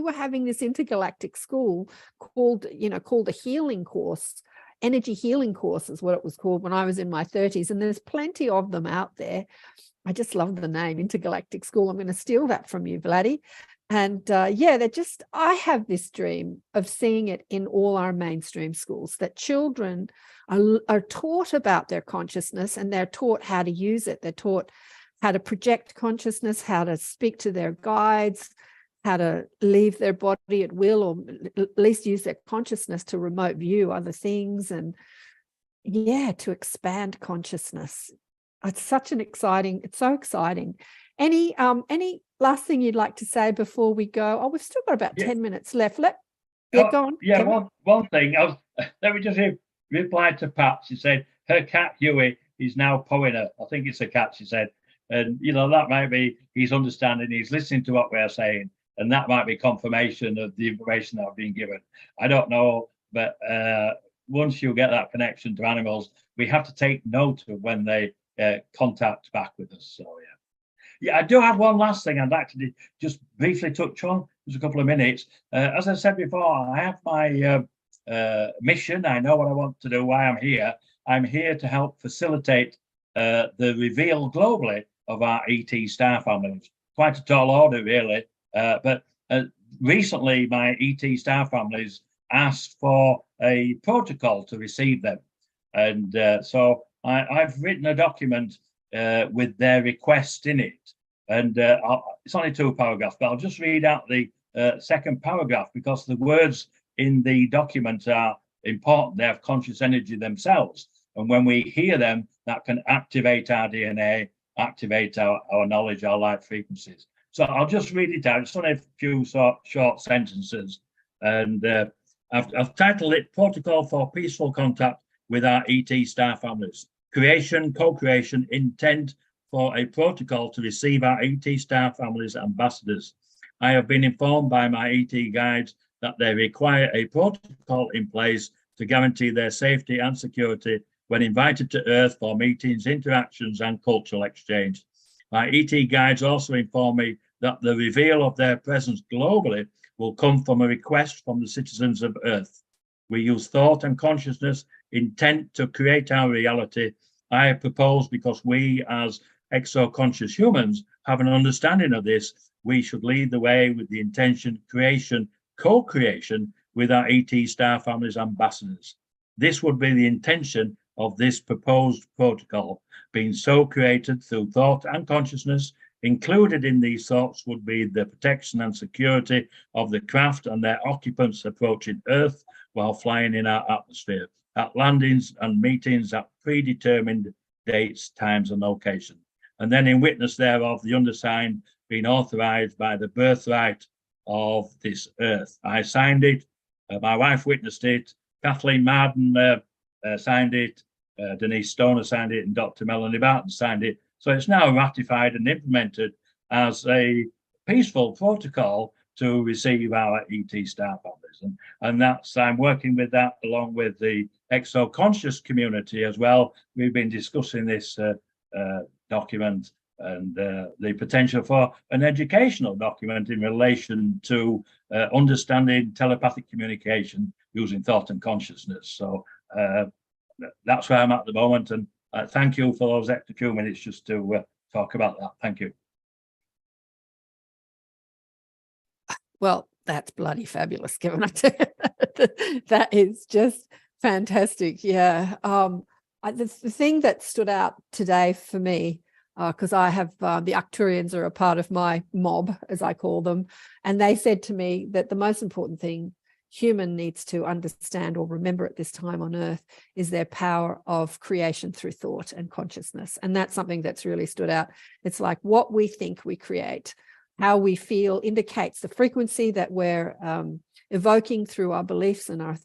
were having this intergalactic school called a healing course. Energy healing course is what it was called when I was in my 30s. And there's plenty of them out there. I just love the name Intergalactic School. I'm going to steal that from you, Vladdy. And I have this dream of seeing it in all our mainstream schools, that children are taught about their consciousness and they're taught how to use it. They're taught how to project consciousness, how to speak to their guides, how to leave their body at will, or at least use their consciousness to remote view other things, and to expand consciousness. It's so exciting. Any last thing you'd like to say before we go? Oh, we've still got about 10 minutes left. Go on. Yeah, one thing. Let me just reply to Pat. She said her cat Huey is now pawing her. I think it's a cat, she said. And, that might be he's understanding, he's listening to what we're saying. And that might be confirmation of the information that I've been given. I don't know, but once you get that connection to animals, we have to take note of when they contact back with us. So, I do have one last thing I'd like to just briefly touch on. Just a couple of minutes. As I said before, I have my mission. I know what I want to do, why I'm here. I'm here to help facilitate the reveal globally of our ET star families. Quite a tall order, really. But recently, my ET star families asked for a protocol to receive them. And so I've written a document with their request in it. And it's only 2 paragraphs, but I'll just read out the second paragraph because the words in the document are important. They have conscious energy themselves. And when we hear them, that can activate our DNA, activate our knowledge, our light frequencies. So I'll just read it out. It's only a few short sentences. And I've titled it Protocol for Peaceful Contact with Our ET Star Families. Creation, co-creation, intent for a protocol to receive our ET Star Families ambassadors. I have been informed by my ET guides that they require a protocol in place to guarantee their safety and security when invited to Earth for meetings, interactions, and cultural exchange. My ET guides also inform me that the reveal of their presence globally will come from a request from the citizens of Earth. We use thought and consciousness intent to create our reality. I propose, because we as exo-conscious humans have an understanding of this, we should lead the way with the intention, creation, co-creation with our ET star families ambassadors. This would be the intention of this proposed protocol, being so created through thought and consciousness. Included in these thoughts would be the protection and security of the craft and their occupants approaching Earth while flying in our atmosphere, at landings and meetings at predetermined dates, times, and location. And then in witness thereof, the undersigned being authorized by the birthright of this Earth. I signed it, my wife witnessed it, Kathleen Marden signed it, Denise Stoner signed it, and Dr. Melanie Barton signed it. So it's now ratified and implemented as a peaceful protocol to receive our ET star families. And that's, I'm working with that along with the exo-conscious community as well. We've been discussing this document and the potential for an educational document in relation to understanding telepathic communication using thought and consciousness. So that's where I'm at the moment. And thank you for those extra few minutes just to talk about that. Thank you. Well, that's bloody fabulous, Kevin. That is just fantastic. Yeah. The thing that stood out today for me, because I have the Arcturians are a part of my mob, as I call them, and they said to me that the most important thing human needs to understand or remember at this time on Earth is their power of creation through thought and consciousness. And that's something that's really stood out. It's like what we think we create, how we feel indicates the frequency that we're evoking through our beliefs and our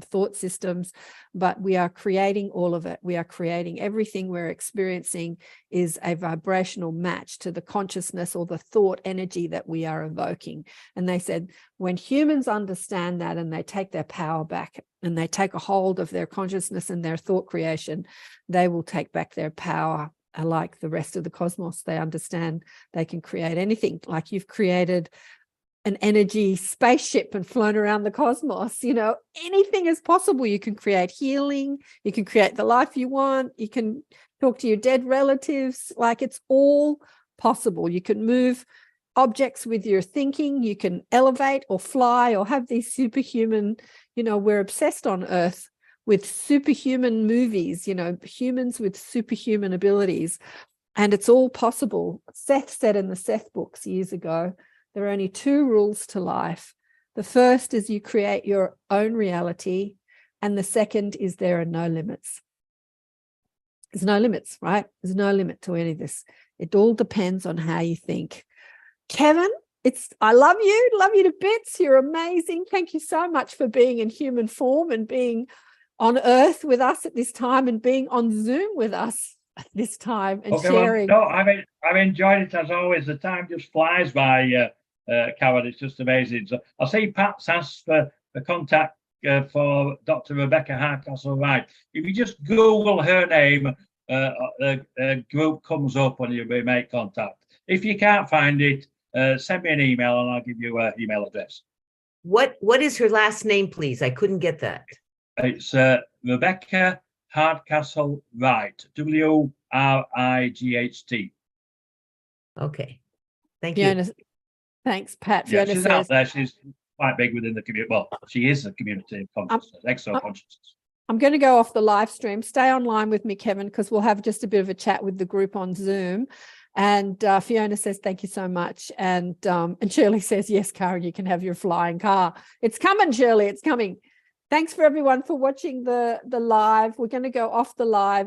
thought systems, but we are creating all of it. We are creating everything we're experiencing is a vibrational match to the consciousness or the thought energy that we are evoking. And they said, when humans understand that and they take their power back and they take a hold of their consciousness and their thought creation, they will take back their power. Like the rest of the cosmos, they understand they can create anything. Like you've created an energy spaceship and flown around the cosmos, you know, anything is possible. You can create healing, you can create the life you want, you can talk to your dead relatives, like it's all possible. You can move objects with your thinking, you can elevate or fly or have these superhuman, you know, we're obsessed on Earth with superhuman movies, you know, humans with superhuman abilities, and it's all possible. Seth said in the Seth books years ago, there are only 2 rules to life. The first is you create your own reality, and the second is there are no limits. There's no limits, right? There's no limit to any of this. It all depends on how you think. Kevin, I love you to bits. You're amazing. Thank you so much for being in human form and being on Earth with us at this time and being on Zoom with us at this time and sharing. Well, no, I've enjoyed it as always. The time just flies by, Karen. It's just amazing. So I see Pat's asked for contact for Dr. Rebecca Hardcastle-Wright. If you just Google her name, a group comes up and you'll make contact. If you can't find it, send me an email and I'll give you her email address. What is her last name, please? I couldn't get that. It's Rebecca Hardcastle-Wright, W-R-I-G-H-T. Okay, thank Fiona, you. thanks, Pat. Yeah, Fiona she's says, out there. She's quite big within the community. Well, she is the community of consciousness, exo-consciousness. I'm going to go off the live stream. Stay online with me, Kevin, because we'll have just a bit of a chat with the group on Zoom. And Fiona says, thank you so much. And Shirley says, yes, Karen, you can have your flying car. It's coming, Shirley, it's coming. Thanks for everyone for watching the live. We're going to go off the live